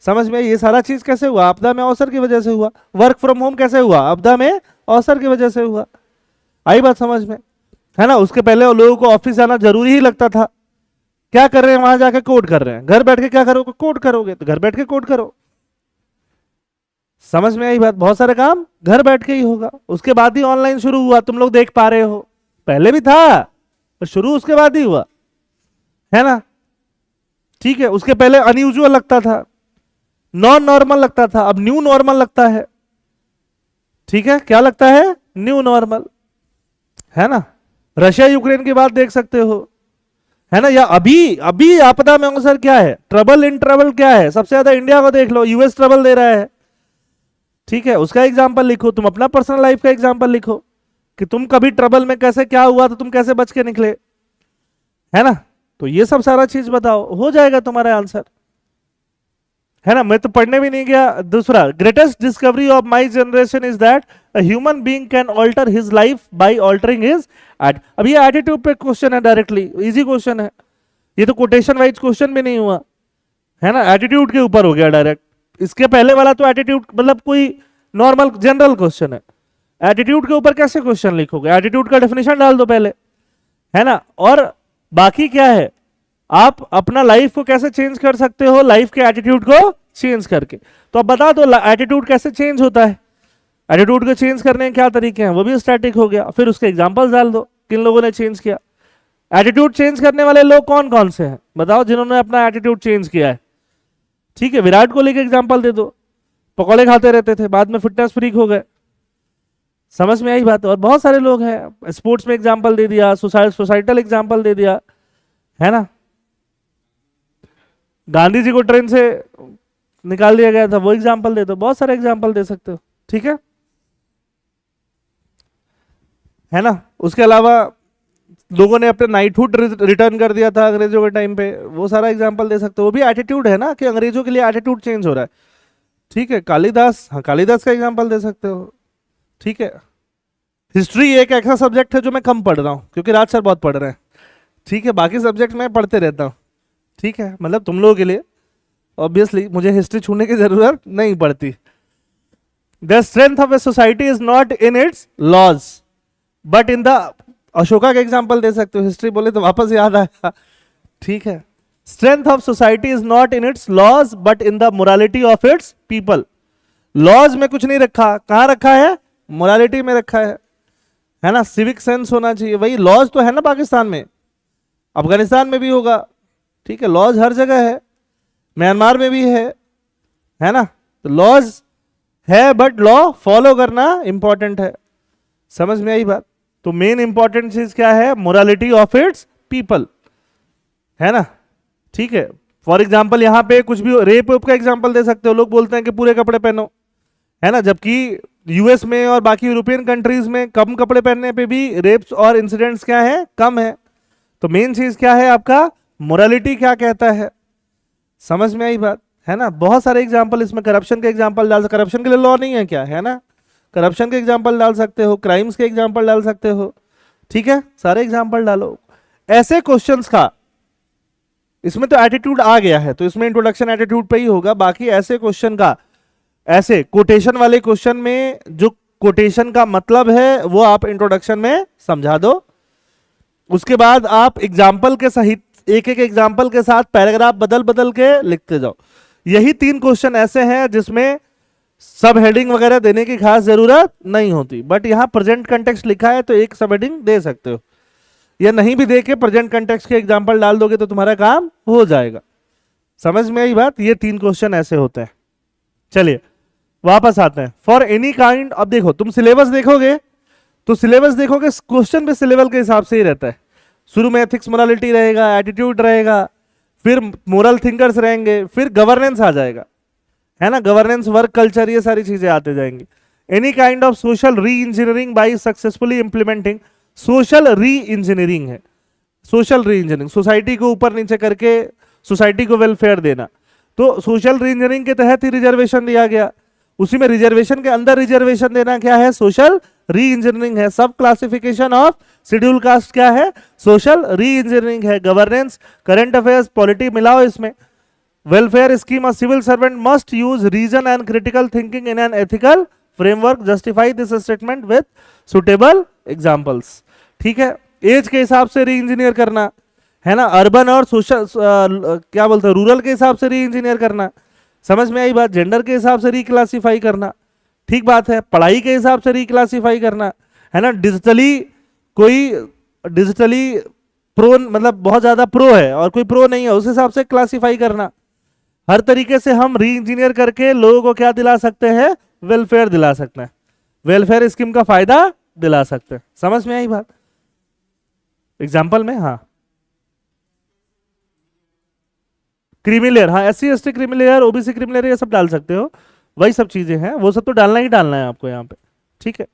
समझ में? ये सारा चीज कैसे हुआ? आपदा में अवसर की वजह से हुआ। वर्क फ्रॉम होम कैसे हुआ? आपदा में अवसर की वजह से हुआ। आई बात समझ में? है ना। उसके पहले लोगों को ऑफिस जाना जरूरी ही लगता था, क्या कर रहे हैं? वहां जाके कोड कर रहे हैं। घर बैठ के क्या करोगे? कोड करोगे, तो घर बैठ के कोड करो। समझ में आई बात? बहुत सारे काम घर बैठ के ही होगा, उसके बाद ही ऑनलाइन शुरू हुआ, तुम लोग देख पा रहे हो। पहले भी था पर शुरू उसके बाद ही हुआ, है ना? ठीक है, उसके पहले अनयूजुअल लगता था, नॉन नॉर्मल लगता था, अब न्यू नॉर्मल लगता है। ठीक है, क्या लगता है? न्यू नॉर्मल, है ना? रशिया यूक्रेन की बात देख सकते हो, है ना? या अभी अभी आपदा में अवसर क्या है, ट्रबल इन ट्रबल क्या है, सबसे ज्यादा इंडिया को देख लो, यूएस ट्रबल दे रहा है। ठीक है, उसका एग्जाम्पल लिखो, तुम अपना पर्सनल लाइफ का एग्जाम्पल लिखो कि तुम कभी ट्रबल में कैसे, क्या हुआ तो तुम कैसे बच के निकले, है ना? तो ये सब सारा चीज बताओ, हो जाएगा तुम्हारा आंसर, है ना? मैं तो पढ़ने भी नहीं गया। दूसरा, greatest discovery of my generation is that a human being can alter his life by altering his अब ये एटीट्यूड पे क्वेश्चन है, डायरेक्टली इजी क्वेश्चन है, ये तो कोटेशन वाइज क्वेश्चन भी नहीं हुआ, है ना? एटीट्यूड के ऊपर हो गया डायरेक्ट। इसके पहले वाला तो एटीट्यूड मतलब कोई नॉर्मल जनरल क्वेश्चन है, एटीट्यूड के ऊपर कैसे क्वेश्चन लिखोगे? एटीट्यूड का डेफिनेशन डाल दो पहले, है ना? और बाकी क्या है, आप अपना लाइफ को कैसे चेंज कर सकते हो, लाइफ के एटीट्यूड को चेंज करके। तो अब बता दो एटीट्यूड कैसे चेंज होता है, एटीट्यूड को चेंज करने के क्या तरीके हैं, वो भी स्टैटिक हो गया। फिर उसके एग्जांपल्स डाल दो, किन लोगों ने चेंज किया। एटीट्यूड चेंज करने वाले लोग कौन कौन से हैं बताओ, जिन्होंने अपना एटीट्यूड चेंज किया है? ठीक है, विराट कोहली के एग्जांपल दे दो, पकौड़े खाते रहते थे, बाद में फिटनेस फ्रीक हो गए। समझ में आई बात? और बहुत सारे लोग हैं, स्पोर्ट्स में एग्जांपल दे दिया, सोसाइटल एग्जांपल दे दिया, है ना? गांधी जी को ट्रेन से निकाल दिया गया था, वो एग्जांपल दे दो, बहुत सारे एग्जांपल दे सकते हो। ठीक है ना? उसके अलावा लोगों ने अपने नाइटहुड रिटर्न कर दिया था अंग्रेजों के टाइम पे, वो सारा एग्जांपल दे सकते हो। वो भी एटीट्यूड है ना, कि अंग्रेजों के लिए एटीट्यूड चेंज हो रहा है। ठीक है, कालिदास, हाँ कालिदास का एग्जांपल दे सकते हो। ठीक है, हिस्ट्री एक ऐसा सब्जेक्ट है जो मैं कम पढ़ रहा हूँ क्योंकि राज सर बहुत पढ़ रहे हैं। ठीक है, बाकी सब्जेक्ट मैं पढ़ते रहता हूँ। ठीक है, मतलब तुम लोगों के लिए ऑब्वियसली मुझे हिस्ट्री छूने की जरूरत नहीं पड़ती। The strength of a society is not in its laws but in the, Ashoka का एग्जांपल दे सकते हो, हिस्ट्री बोले तो वापस याद आया। ठीक है, strength of society is not in its laws but in the morality of its people. Laws में कुछ नहीं रखा, कहां रखा है? मोरालिटी में रखा है ना? सिविक सेंस होना चाहिए। वही लॉज तो है ना पाकिस्तान में, अफगानिस्तान में भी होगा। ठीक है, लॉज हर जगह है, म्यांमार में भी है ना? तो लॉज है बट लॉ फॉलो करना इंपॉर्टेंट है। समझ में आई बात? तो मेन इंपॉर्टेंट चीज क्या है? मोरालिटी ऑफ इट्स पीपल, है ना? ठीक है, फॉर एग्जाम्पल यहाँ पे कुछ भी, रेप वेप का एग्जाम्पल दे सकते हो। लोग बोलते हैं कि पूरे कपड़े पहनो, है ना? जबकि यूएस में और बाकी यूरोपियन कंट्रीज में कम कपड़े पहनने पे भी रेप्स और इंसिडेंट्स क्या है? कम है। तो मेन चीज क्या है आपका? मोरालिटी क्या कहता है। समझ में आई बात? है ना? बहुत सारे एग्जाम्पल इसमें, करप्शन के एग्जाम्पल डाल सकते, करप्शन के लिए लॉ नहीं है क्या, है ना? करप्शन के एग्जाम्पल डाल सकते हो, क्राइम्स के एग्जाम्पल डाल सकते हो। ठीक है, सारे एग्जाम्पल डालो। ऐसे क्वेश्चंस का, इसमें तो एटीट्यूड आ गया है तो इसमें इंट्रोडक्शन एटीट्यूड पे ही होगा। बाकी ऐसे क्वेश्चन का, ऐसे कोटेशन वाले क्वेश्चन में जो कोटेशन का मतलब है वो आप इंट्रोडक्शन में समझा दो। उसके बाद आप एग्जाम्पल के सहित, एक एक एग्जाम्पल के साथ पैराग्राफ बदल बदल के लिखते जाओ। यही 3 क्वेश्चन ऐसे हैं जिसमें सब हेडिंग वगैरह देने की खास जरूरत नहीं होती, बट यहां प्रेजेंट कंटेक्स्ट लिखा है तो एक सब हेडिंग दे सकते हो, या नहीं भी दे के प्रेजेंट कंटेक्स्ट के एग्जाम्पल डाल दोगे तो तुम्हारा काम हो जाएगा। समझ में आई बात? ये 3 क्वेश्चन ऐसे होते हैं। चलिए वापस आते हैं। फॉर एनी काइंड, अब देखो तुम सिलेबस देखोगे तो सिलेबस देखोगे क्वेश्चन भी सिलेबस के हिसाब से ही रहता है। शुरू में एथिक्स मोरालिटी रहेगा, एटीट्यूड रहेगा, फिर मोरल थिंकर्स रहेंगे, फिर गवर्नेंस आ जाएगा, है ना? गवर्नेंस, वर्क कल्चर, ये सारी चीजें आते जाएंगी। एनी काइंड ऑफ सोशल री engineering by successfully implementing, social री इंजीनियरिंग है। सोशल री इंजीनियरिंग, सोसाइटी को ऊपर नीचे करके सोसाइटी को वेलफेयर देना। तो सोशल री इंजीनियरिंग के तहत ही रिजर्वेशन दिया गया, उसी में रिजर्वेशन के अंदर रिजर्वेशन देना क्या है? सोशल री इंजीनियरिंग है। सब क्लासिफिकेशन ऑफ शेड्यूल कास्ट क्या है? सोशल री इंजीनियरिंग है। गवर्नेंस, करंट अफेयर्स, पॉलिटी मिलाओ इसमें। Welfare scheme, a civil servant must use reason and critical thinking in an ethical framework, justify this statement with suitable examples. ठीक है, as के हिसाब से री इंजीनियर करना, है ना? अर्बन और सोशल क्या बोलते हैं, रूरल के हिसाब से री इंजीनियर करना, समझ में आई बात? जेंडर के हिसाब से रिक्लासीफाई करना, ठीक बात है। पढ़ाई के हिसाब से रिक्लासीफाई करना, है ना। डिजिटली कोई डिजिटली प्रो मतलब बहुत ज्यादा प्रो है और कोई प्रो नहीं है, उस हिसाब से क्लासीफाई करना। हर तरीके से हम री इंजीनियर करके लोगों को क्या दिला सकते हैं? वेलफेयर दिला सकते हैं, वेलफेयर स्कीम का फायदा दिला सकते हैं। समझ में आई बात? एग्जाम्पल में, हाँ क्रीमिलेयर, हाँ SC ST creamy layer, OBC creamy layer, ये सब डाल सकते हो, वही सब चीजें हैं, वो सब तो डालना ही डालना है आपको यहाँ पे, ठीक है।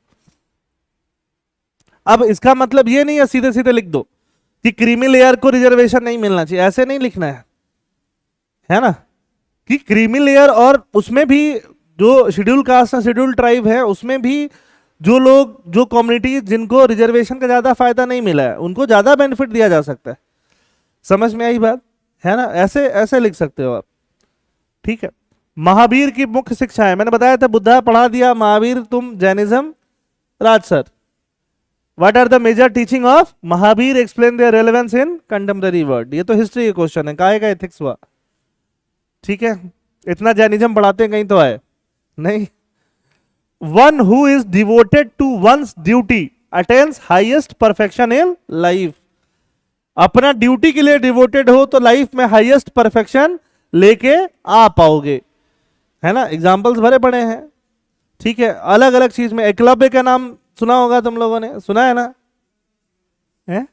अब इसका मतलब ये नहीं है सीधे सीधे लिख दो कि क्रीमिलेयर को रिजर्वेशन नहीं मिलना चाहिए, ऐसे नहीं लिखना है ना। कि क्रीमिलेयर और उसमें भी जो शेड्यूल कास्ट और शेड्यूल ट्राइब है, उसमें भी जो लोग, जो कम्युनिटी जिनको रिजर्वेशन का ज्यादा फायदा नहीं मिला है, उनको ज्यादा बेनिफिट दिया जा सकता है। समझ में आई बात? है ना, ऐसे ऐसे लिख सकते हो आप, ठीक है। महावीर की मुख्य शिक्षा है, मैंने बताया था बुद्धा पढ़ा दिया, महावीर तुम Jainism, Raj sir. What are the major teaching of Mahavir, explain their relevance in contemporary world. ये तो हिस्ट्री के क्वेश्चन है, काहे का एथिक्स हुआ, ठीक है। इतना जैनिज्म पढ़ाते हैं, कहीं तो आए नहीं। One who is devoted to one's duty attains highest perfection in life. अपना ड्यूटी के लिए डिवोटेड हो तो लाइफ में हाईएस्ट परफेक्शन लेके आ पाओगे, है ना। एग्जाम्पल्स भरे पड़े हैं, ठीक है। अलग अलग चीज में, एकलव्य का नाम सुना होगा तुम लोगों ने, सुना है ना, है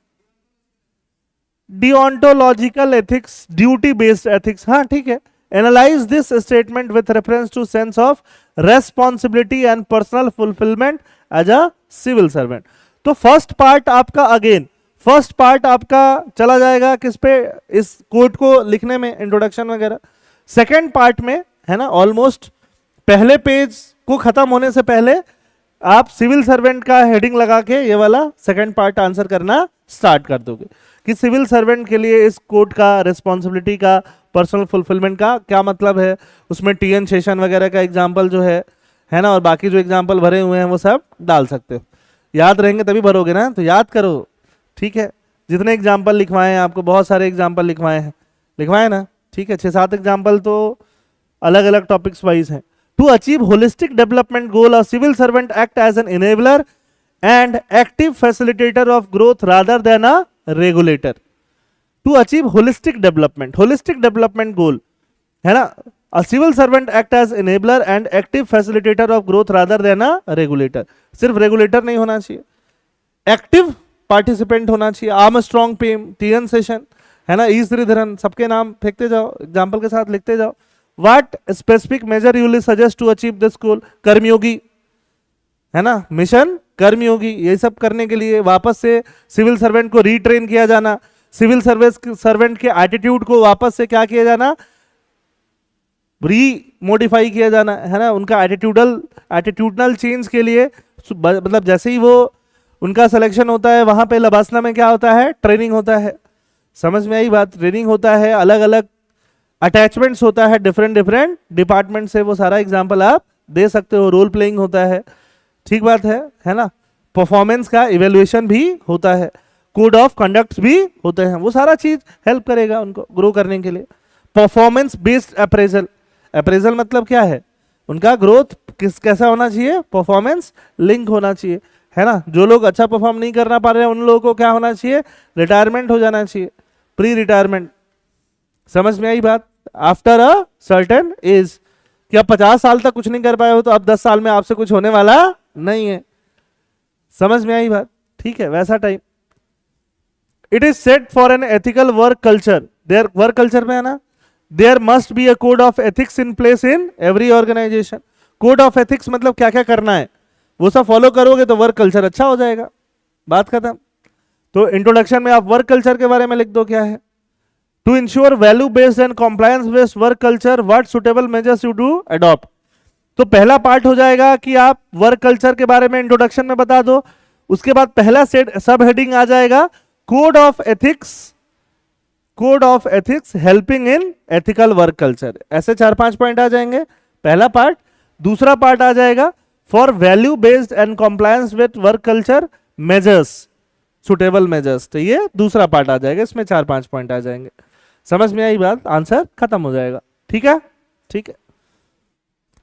deontological ethics, duty based ethics, हाँ ठीक है। Analyse this statement with reference to sense of responsibility and personal fulfilment as a civil servant. तो फर्स्ट पार्ट आपका, अगेन फर्स्ट पार्ट आपका चला जाएगा किस पे, इस कोड को लिखने में, इंट्रोडक्शन वगैरह। सेकेंड पार्ट में, है ना, ऑलमोस्ट पहले पेज को खत्म होने से पहले आप सिविल सर्वेंट का हेडिंग लगा के ये वाला सेकंड पार्ट आंसर करना स्टार्ट कर दोगे कि सिविल सर्वेंट के लिए इस कोड का, रिस्पॉन्सिबिलिटी का, पर्सनल फुलफिलमेंट का क्या मतलब है। उसमें टीएन शेषन वगैरह का एग्जाम्पल जो है ना, और बाकी जो एग्जाम्पल भरे हुए हैं वो सब डाल सकते हो। याद रहेंगे तभी भरोगे ना, तो याद करो, ठीक है। जितने एग्जाम्पल लिखवाए हैं आपको, बहुत सारे एग्जाम्पल लिखवाए ना, ठीक है। 6-7 एग्जाम्पल तो अलग अलग टॉपिक्स वाइज हैं। To achieve holistic development goal, a civil servant act as an enabler and active facilitator of growth rather than a regulator. To achieve holistic development goal, है ना, a civil servant act as enabler and active facilitator of growth rather than a regulator. सिर्फ regulator नहीं होना चाहिए, active participant होना चाहिए। Armstrong Pame, T N Seshan, है ना, ई श्रीधरन, सबके नाम फेंकते जाओ, एग्जाम्पल के साथ लिखते जाओ। What specific measure you will suggest to achieve this goal, Karmayogi, है ना, मिशन कर्मयोगी। ये सब करने के लिए वापस से सिविल सर्वेंट को रीट्रेन किया जाना, सिविल सर्वेंट के एटीट्यूड को वापस से क्या किया जाना, री मॉडिफाई किया जाना, है ना। उनका एटीट्यूडनल चेंज के लिए, मतलब जैसे ही वो उनका सिलेक्शन होता है, वहां पे लबासना में क्या होता है, ट्रेनिंग होता है। समझ में आई बात? ट्रेनिंग होता है, अलग अलग अटैचमेंट्स होता है डिफरेंट डिपार्टमेंट से, वो सारा एग्जाम्पल आप दे सकते हो। रोल प्लेइंग होता है, ठीक बात है ना। परफॉर्मेंस का इवेल्युएशन भी होता है, कोड ऑफ कंडक्ट भी होते हैं, वो सारा चीज हेल्प करेगा उनको ग्रो करने के लिए। परफॉर्मेंस बेस्ड अप्रेजल, अप्रेजल मतलब क्या है, उनका ग्रोथ कैसा होना चाहिए, परफॉर्मेंस लिंक होना चाहिए, है ना। जो लोग अच्छा परफॉर्म नहीं करना पा रहे हैं, उन लोगों को क्या होना चाहिए, रिटायरमेंट हो जाना चाहिए, प्री रिटायरमेंट। समझ में आई बात? आफ्टर अ सर्टेन एज, कि आप 50 साल तक कुछ नहीं कर पाए हो तो अब 10 साल में आपसे कुछ होने वाला नहीं है। समझ में आई बात? ठीक है, वैसा time. It is set for an ethical work culture, their work culture में है ना, there must be a code of ethics in place in every organisation. Code of ethics मतलब क्या क्या करना है, वो सब फॉलो करोगे तो वर्क कल्चर अच्छा हो जाएगा, बात खत्म। तो इंट्रोडक्शन में आप वर्क कल्चर के बारे में लिख दो क्या है। To ensure value based and compliance based work culture, what suitable measures you do adopt. तो पहला पार्ट हो जाएगा कि आप वर्क कल्चर के बारे में इंट्रोडक्शन में बता दो। उसके बाद पहला सेट सब हेडिंग आ जाएगा, code of ethics helping in ethical work culture. ऐसे 4-5 पॉइंट आ जाएंगे, पहला पार्ट। दूसरा पार्ट आ जाएगा for value based and compliance with work culture measures, suitable measures. तो ये दूसरा पार्ट आ जाएगा, इसमें 4-5 पॉइंट आ जाएंगे। समझ में आई बात? आंसर खत्म हो जाएगा, ठीक है, ठीक है।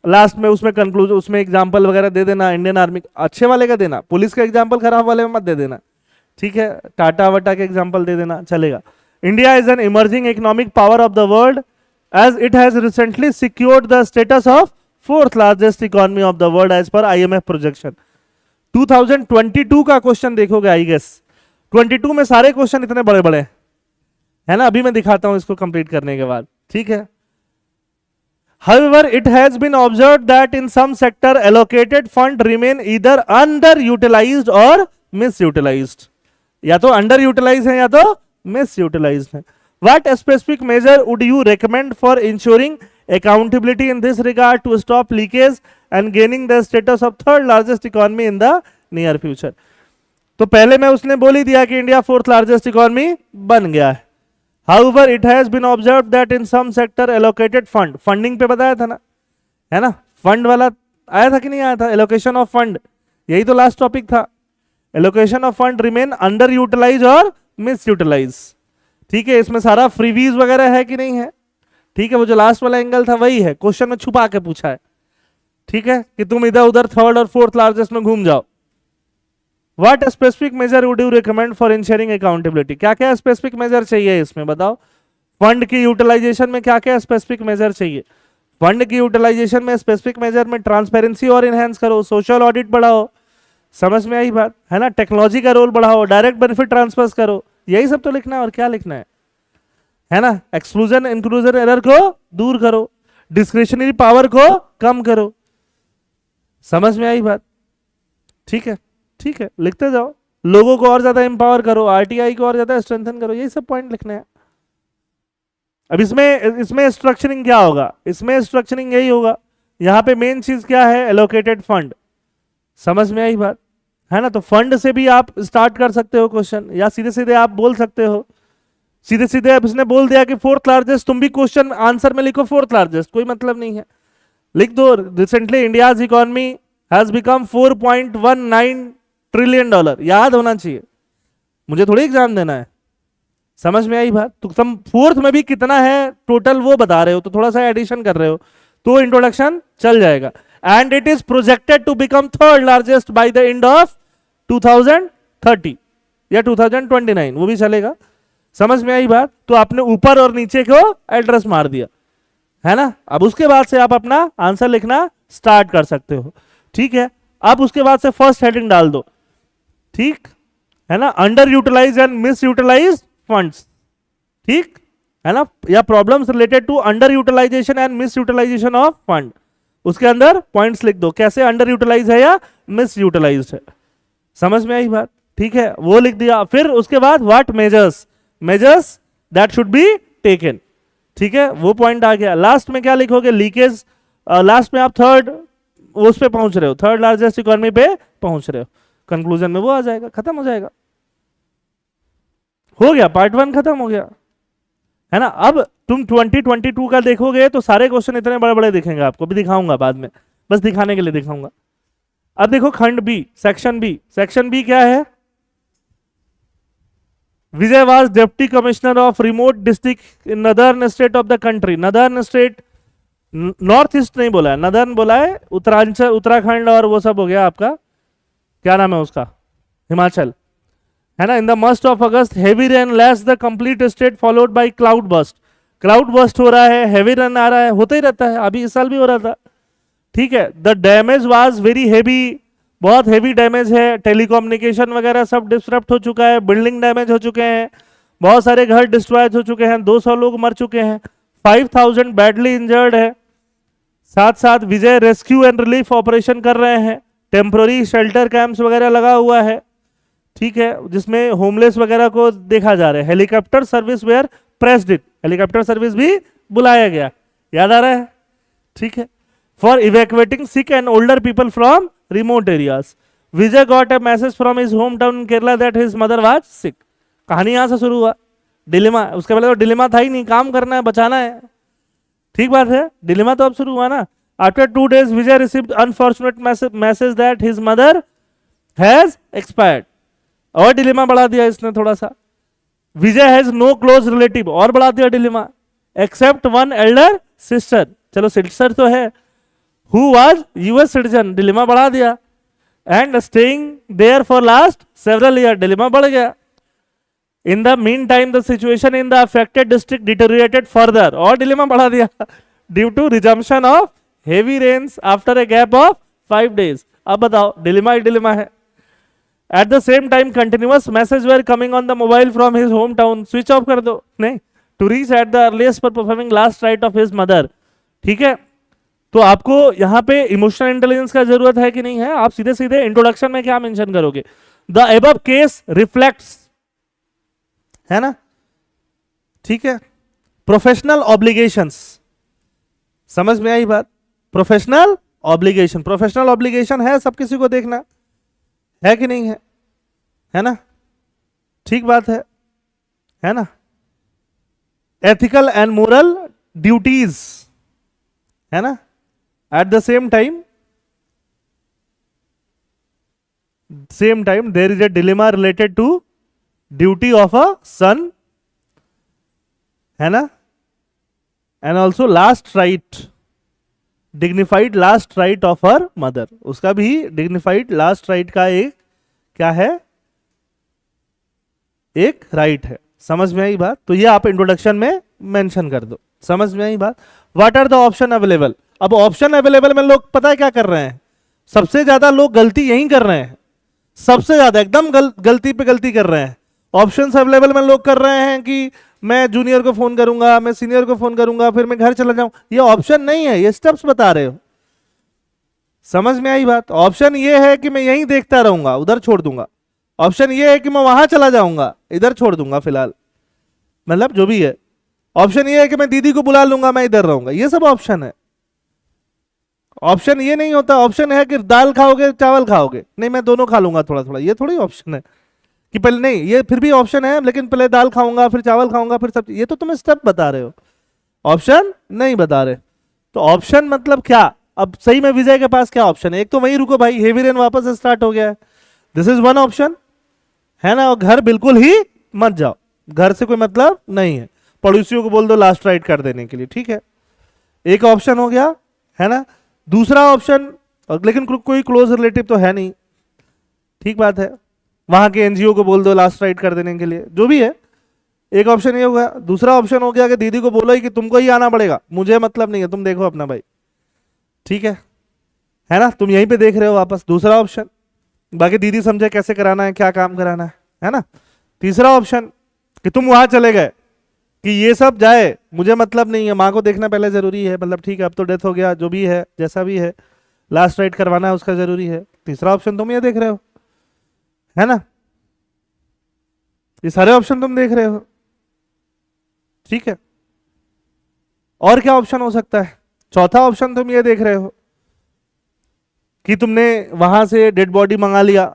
लास्ट में उसमें कंक्लूजन, उसमें एग्जाम्पल वगैरह दे देना, इंडियन आर्मी अच्छे वाले का देना, पुलिस का एग्जाम्पल खराब वाले में मत दे देना, ठीक है, टाटा वाटा के एग्जाम्पल दे देना, चलेगा। India is an emerging economic power of the world as it has recently secured the status of fourth largest economy of the world as per IMF projection. 2022 का क्वेश्चन देखोगे आई गेस, 22 में सारे question इतने बड़े बड़े है ना, अभी मैं दिखाता हूं इसको कंप्लीट करने के बाद, ठीक है। However, it has been observed that in some sector allocated fund remain either underutilized or misutilized. या तो underutilized है या तो misutilized है. What specific measure would you recommend for ensuring accountability in this regard to stop leakage and gaining the status of third largest economy in the near future? तो पहले मैं उसने बोल ही दिया कि इंडिया फोर्थ लार्जेस्ट इकोनॉमी बन गया है। However, it has been observed that in some sector allocated fund, funding पे बताया था ना, है ना, फंड वाला आया था कि नहीं आया था, एलोकेशन ऑफ फंड, यही तो लास्ट टॉपिक था। Allocation of fund remain underutilise और मिस यूटिलाइज, ठीक है, इसमें सारा फ्रीवीज वगैरह है कि नहीं है, ठीक है, वो जो लास्ट वाला एंगल था वही है, क्वेश्चन में छुपा के पूछा है, ठीक है, कि तुम इधर उधर थर्ड और फोर्थ लार्जेस्ट में घूम जाओ। What specific measure would you recommend for ensuring accountability? क्या क्या स्पेसिफिक मेजर चाहिए इसमें बताओ। फंड की यूटिलाइजेशन में क्या क्या स्पेसिफिक मेजर चाहिए, फंड की यूटिलाइजेशन में स्पेसिफिक मेजर में ट्रांसपेरेंसी और इनहेंस करो, सोशल ऑडिट बढ़ाओ, समझ में आई बात है ना, टेक्नोलॉजी का रोल बढ़ाओ, डायरेक्ट बेनिफिट ट्रांसफर करो, यही सब तो लिखना है और क्या लिखना है ना, एक्सक्लूजन इंक्लूजन एरर को दूर करो, डिस्क्रिशनरी पावर को कम करो, समझ में आई बात, ठीक है, ठीक है, लिखते जाओ, लोगों को और ज्यादा एम्पावर करो, आरटीआई को और ज्यादा स्ट्रेंथन करो, यही सब पॉइंट लिखने हैं। अब इसमें स्ट्रक्चरिंग क्या होगा, इसमें स्ट्रक्चरिंग यही होगा, यहां पे मेन चीज क्या है, एलोकेटेड फंड, समझ में आई बात है ना, तो फंड से भी आप स्टार्ट कर सकते हो क्वेश्चन, या सीधे सीधे आप बोल सकते हो, सीधे सीधे अब इसने बोल दिया कि फोर्थ लार्जेस्ट, तुम भी क्वेश्चन आंसर में लिखो फोर्थ लार्जेस्ट, कोई मतलब नहीं है, लिख दो recently India's economy has become 4.19 trillion dollar, याद होना चाहिए, मुझे थोड़ी एग्जाम देना है, समझ में आई बात, तो तुम फोर्थ में भी कितना है टोटल वो बता रहे हो, तो थोड़ा सा एडिशन कर रहे हो तो इंट्रोडक्शन चल जाएगा। And it is projected to become third largest by the end of 2030 या 2029, वो भी चलेगा, समझ में आई बात, तो आपने ऊपर और नीचे को एड्रेस मार दिया है ना। अब उसके बाद से आप अपना आंसर लिखना स्टार्ट कर सकते हो, ठीक है। अब उसके बाद से फर्स्ट हेडिंग डाल दो, ठीक है ना, underutilise and misutilise funds, ठीक है ना, या problems related to underutilisation and misutilisation of fund, उसके अंदर पॉइंट्स लिख दो, कैसे अंडर यूटिलाइज है या मिस यूटिलाइज है, समझ में आई बात, ठीक है, वो लिख दिया। फिर उसके बाद what measures that should be taken, ठीक है, वो पॉइंट आ गया। लास्ट में क्या लिखोगे, लीकेज, लास्ट में आप थर्ड उस पे पहुंच रहे हो, थर्ड लार्जेस्ट इकोनॉमी पे पहुंच रहे हो, कंक्लूजन में वो आ जाएगा, खत्म हो जाएगा, हो गया, पार्ट 1 खत्म हो गया है ना। अब तुम 2022 का देखोगे तो सारे क्वेश्चन इतने बड़े बड़े दिखेंगे, आपको भी दिखाऊंगा बाद में, बस दिखाने के लिए दिखाऊंगा। अब देखो खंड बी, सेक्शन बी क्या है, Vijay was deputy commissioner of remote district in northern state of the country, northern state, north east नहीं बोला है, नदर्न बोला है, उत्तरांचल, उत्तराखंड और वो सब हो गया आपका, क्या नाम है उसका, हिमाचल, है ना। In the must of August heavy rain lash the complete state followed by cloud burst हो रहा है, हेवी रेन आ रहा है, होता ही रहता है, अभी इस साल भी हो रहा था, ठीक है। The damage was very heavy, बहुत हेवी डैमेज है, टेलीकम्युनिकेशन वगैरह सब डिस्टर्ब हो चुका है, बिल्डिंग डैमेज हो चुके हैं, बहुत सारे घर डिस्ट्रॉय हो चुके हैं, 200 लोग मर चुके हैं, 5000 बैडली इंजर्ड है, साथ साथ विजय रेस्क्यू एंड रिलीफ ऑपरेशन कर रहे हैं, टेम्पोररी शेल्टर कैंप्स वगैरह लगा हुआ है, ठीक है, जिसमें होमलेस वगैरह को देखा जा रहा है, helicopter service were pressed it, helicopter service भी बुलाया गया, याद आ रहा है, ठीक है, for evacuating sick and older people from remote areas. Vijay got a message from his home town in Kerala that his mother was sick, कहानी यहां से शुरू हुआ, डिलेमा, उसके पहले तो डिलेमा था ही नहीं, काम करना है, बचाना है, ठीक बात है, डिलेमा तो अब शुरू हुआ ना। After 2 days Vijay received unfortunate message that his mother has expired, और डिलेमा बढ़ा दिया इसने थोड़ा सा। Vijay has no close relative, और बढ़ा दिया dilemma, except one elder sister, चलो सिस्टर तो है, who was US citizen, dilemma बढ़ा दिया, and staying there for last several year, dilemma बढ़ गया. In the meantime the situation in the affected district deteriorated further, और dilemma बढ़ा दिया due to resumption of heavy rains after a gap of 5 days. अब बताओ, dilemma ही dilemma है. At the same time continuous message were coming on the mobile from his home town, switch off कर दो, नहीं, to reach at the earliest पर performing last rite of his mother. ठीक है, तो आपको यहां पे इमोशनल इंटेलिजेंस का जरूरत है कि नहीं है? आप सीधे सीधे इंट्रोडक्शन में क्या मेंशन करोगे? द एबव केस रिफ्लेक्ट्स, है ना, ठीक है. प्रोफेशनल ऑब्लिगेशंस, समझ में आई बात? प्रोफेशनल ऑब्लिगेशन, प्रोफेशनल ऑब्लिगेशन है सब किसी को देखना, है कि नहीं है? है ना, ठीक बात है ना. एथिकल एंड मोरल ड्यूटीज, है ना. At the same time there is a dilemma related to duty of a son, है ना, and also last rite, dignified last rite of her mother, उसका भी डिग्निफाइड लास्ट राइट का एक क्या है, एक राइट है. समझ में आई बात? तो ये आप इंट्रोडक्शन में मेंशन कर दो. समझ में आई बात? What are the option available? अब ऑप्शन अवेलेबल में लोग पता है क्या कर रहे हैं? सबसे ज्यादा लोग गलती यही कर रहे हैं, सबसे ज्यादा एकदम गलती पे गलती कर रहे हैं. ऑप्शंस अवेलेबल में लोग कर रहे हैं कि मैं जूनियर को फोन करूंगा, मैं सीनियर को फोन करूंगा, फिर मैं घर चला जाऊं. ये ऑप्शन नहीं है, ये स्टेप्स बता रहे हो. समझ में आई बात? ऑप्शन ये है कि मैं यहीं देखता रहूंगा, उधर छोड़ दूंगा. ऑप्शन ये है कि मैं वहां चला जाऊंगा, इधर छोड़ दूंगा फिलहाल, मतलब जो भी है. ऑप्शन ये है कि मैं दीदी को बुला लूंगा, मैं इधर रहूंगा. ये सब ऑप्शन है. ऑप्शन ये नहीं होता. ऑप्शन है कि दाल खाओगे चावल खाओगे, नहीं मैं दोनों खा लूंगा थोड़ा थोड़ा. ये थोड़ी ऑप्शन है कि पहले, नहीं ये फिर भी ऑप्शन है लेकिन पहले दाल खाऊंगा फिर चावल खाऊंगा फिर सब. ये तो तुम स्टेप बता रहे हो, ऑप्शन नहीं बता रहे. तो ऑप्शन मतलब क्या? अब सही में विजय के पास क्या ऑप्शन है? एक तो वहीं रुको भाई, हेवी रेन वापस स्टार्ट हो गया है, दिस इज वन ऑप्शन, है ना. और घर बिल्कुल ही मत जाओ, घर से कोई मतलब नहीं है. पड़ोसियों को बोल दो लास्ट राइट कर देने के लिए, ठीक है. एक ऑप्शन हो गया, है ना. दूसरा ऑप्शन, लेकिन कोई क्लोज रिलेटिव तो है नहीं, ठीक बात है, वहां के एनजीओ को बोल दो लास्ट राइट कर देने के लिए, जो भी है. एक ऑप्शन ये हो गया. दूसरा ऑप्शन हो गया कि दीदी को बोलो ही कि तुमको ही आना पड़ेगा, मुझे मतलब नहीं है, तुम देखो अपना भाई, ठीक है ना. तुम यहीं पे देख रहे हो वापस. दूसरा ऑप्शन, बाकी दीदी समझे कैसे कराना है, क्या काम कराना है ना. तीसरा ऑप्शन कि तुम वहां चले गए कि ये सब जाए, मुझे मतलब नहीं है, माँ को देखना पहले जरूरी है, मतलब ठीक है अब तो डेथ हो गया, जो भी है जैसा भी है, लास्ट राइट करवाना है उसका जरूरी है. तीसरा ऑप्शन तुम ये देख रहे हो, है ना. ये सारे ऑप्शन तुम देख रहे हो, ठीक है. और क्या ऑप्शन हो सकता है? चौथा ऑप्शन तुम ये देख रहे हो कि तुमने वहां से डेड बॉडी मंगा लिया,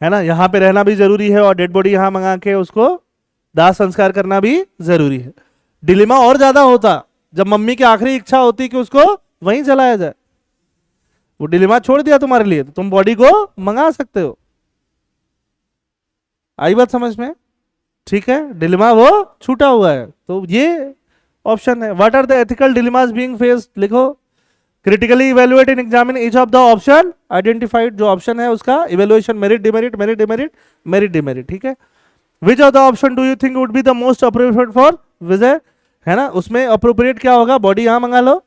है ना, यहां पे रहना भी जरूरी है और डेड बॉडी यहां मंगा के उसको दाह संस्कार करना भी जरूरी है. डिलेमा और ज्यादा होता जब मम्मी की आखिरी इच्छा होती कि उसको वहीं जलाया जाए. वो डिलेमा छोड़ दिया तुम्हारे लिए, तो तुम बॉडी को मंगा सकते हो. आई बात समझ में? ठीक है, डिलेमा वो छूटा हुआ है, तो ये ऑप्शन है. What are the ethical dilemmas being faced? लिखो. Critically evaluate and examine each of the option identified. जो ऑप्शन है उसका evaluation, merit demerit, merit demerit, merit demerit, ठीक है. Which of the option do you think would be the most appropriate for Vijay, है ना. उसमें appropriate क्या होगा? बॉडी यहां मंगा लो.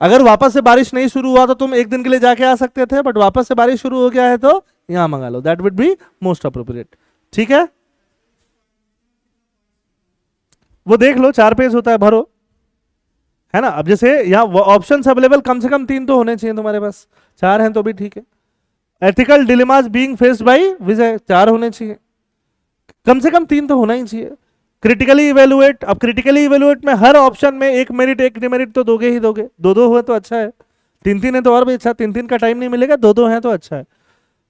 अगर वापस से बारिश नहीं शुरू हुआ तो तुम एक दिन के लिए जाके आ सकते थे, बट वापस से बारिश शुरू हो गया है तो यहां मंगा लो. That would be most appropriate, ठीक है. वो देख लो, 4 पेज होता है, भरो, है ना. अब जैसे यहाँ ऑप्शंस अवेलेबल कम से कम 3 तो होने चाहिए तुम्हारे पास, 4 हैं तो भी ठीक है. Ethical dilemmas being faced by Vijay, 4 होने चाहिए, कम से कम 3 तो होना ही चाहिए. क्रिटिकली इवेलुएट, अब क्रिटिकली इवेलुएट में हर ऑप्शन में एक मेरिट एक डिमेरिट तो दोगे ही दोगे. 2-2 हुए तो अच्छा है, 3-3 है तो और भी अच्छा. 3-3 का टाइम नहीं मिलेगा, 2-2 है तो अच्छा है.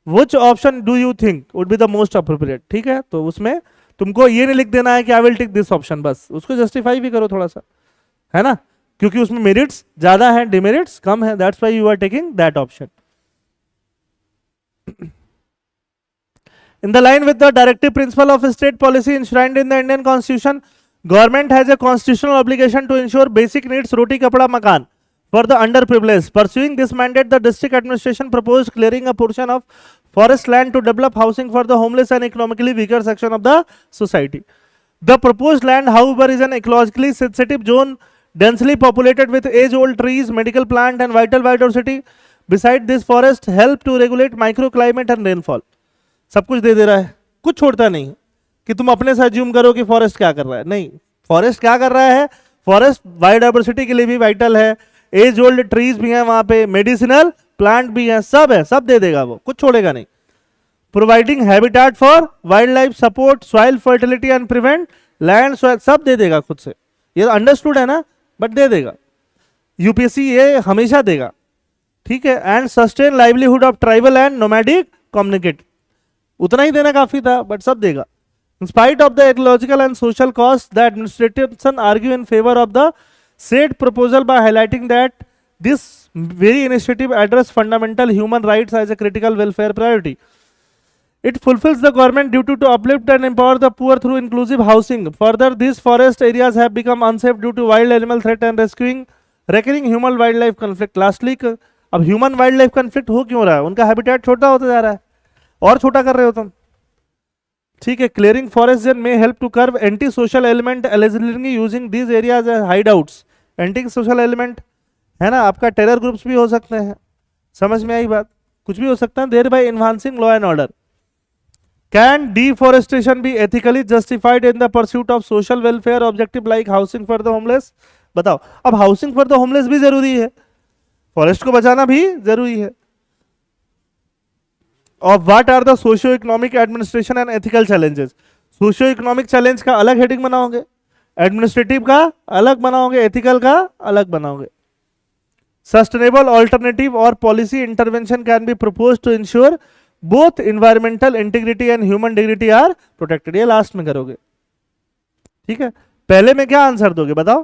Which option do you think would be the most appropriate, ठीक है. तो उसमें तुमको ये नहीं लिख देना है कि I will take this option, बस उसको जस्टिफाई भी करो थोड़ा सा, है ना, क्योंकि उसमें मेरिट्स ज्यादा है, डिमेरिट्स कम है, that's why you are taking that option. In the line with the directive principle of state policy enshrined in the Indian Constitution, government has a constitutional obligation to ensure basic needs, roti, kapda, makan for the underprivileged. Pursuing this mandate, the district administration proposed clearing a portion of forest land to develop housing for the homeless and economically weaker section of the society. The proposed land, however, is an ecologically sensitive zone, densely populated with age-old trees, medical plant, and vital biodiversity. Besides this, forest help to regulate microclimate and rainfall. सब कुछ दे रहा है, कुछ छोड़ता नहीं कि तुम अपने से अज्यूम करो कि फॉरेस्ट क्या कर रहा है. नहीं, फॉरेस्ट क्या कर रहा है? फॉरेस्ट बायोडाइवर्सिटी के लिए भी वाइटल है, एज ओल्ड ट्रीज भी हैं वहां पे, मेडिसिनल प्लांट भी हैं, सब है, सब दे देगा वो, कुछ छोड़ेगा नहीं. Providing habitat for wild life, support soil fertility and prevent land soil, सब दे देगा खुद से. ये अंडरस्टूड है ना, बट दे देगा. यूपीएससी ये हमेशा देगा, ठीक है. And sustain livelihood of tribal and nomadic communicate, उतना ही देना काफी था, बट सब देगा. In spite of the ecological and social costs, the administration argue in favor of the said proposal by highlighting that this very initiative address fundamental human rights as a critical welfare priority. It fulfills the government duty to uplift and empower the poor through inclusive housing. Further, these forest areas have become unsafe due to wild animal threat and recurring human wildlife conflict. Lastly, अब human wildlife conflict हो क्यों रहा है? उनका habitat छोटा होता जा रहा है, और छोटा कर रहे हो तुम, ठीक है. Clearing forest then may help to curb anti social element illegally using these areas as hideouts. Anti social element है ना, आपका टेरर ग्रुप्स भी हो सकते हैं, समझ में आई बात, कुछ भी हो सकता है. Thereby enhancing law and order. Can deforestation be ethically justified in the pursuit of social welfare objective like housing for the homeless? बताओ, अब हाउसिंग फॉर द होमलेस भी जरूरी है, फॉरेस्ट को बचाना भी जरूरी है. Of what are the socio-economic, administration and ethical challenges? Socio-economic challenge का अलग हेडिंग बनाओगे, एडमिनिस्ट्रेटिव का अलग बनाओगे, एथिकल का अलग बनाओगे. सस्टेनेबल ऑल्टरनेटिव और policy intervention can be propose to ensure both environmental integrity and human dignity are protected. ये लास्ट में करोगे, ठीक है. पहले में क्या आंसर दोगे बताओ?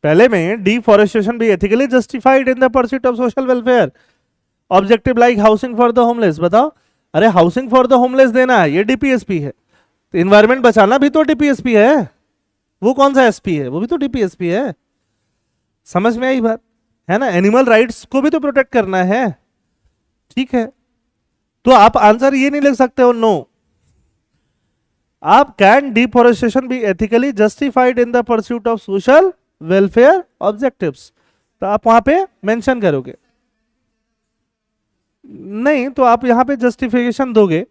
पहले में डिफॉरेस्टेशन भी ethically justified in the pursuit of social welfare objective like housing for the homeless. बताओ, अरे हाउसिंग फॉर द होमलेस देना है, ये डीपीएसपी है. तो इन्वायरमेंट बचाना भी तो डीपीएसपी है, वो कौन सा एसपी है? वो भी तो डीपीएसपी है. समझ में आई बात है ना. एनिमल राइट्स को भी तो प्रोटेक्ट करना है, ठीक है. तो आप आंसर ये नहीं लिख सकते हो नो. आप can deforestation be ethically justified in the pursuit of social welfare objectives, तो आप वहां पे मेंशन करोगे. नहीं तो आप यहां पे जस्टिफिकेशन दोगे,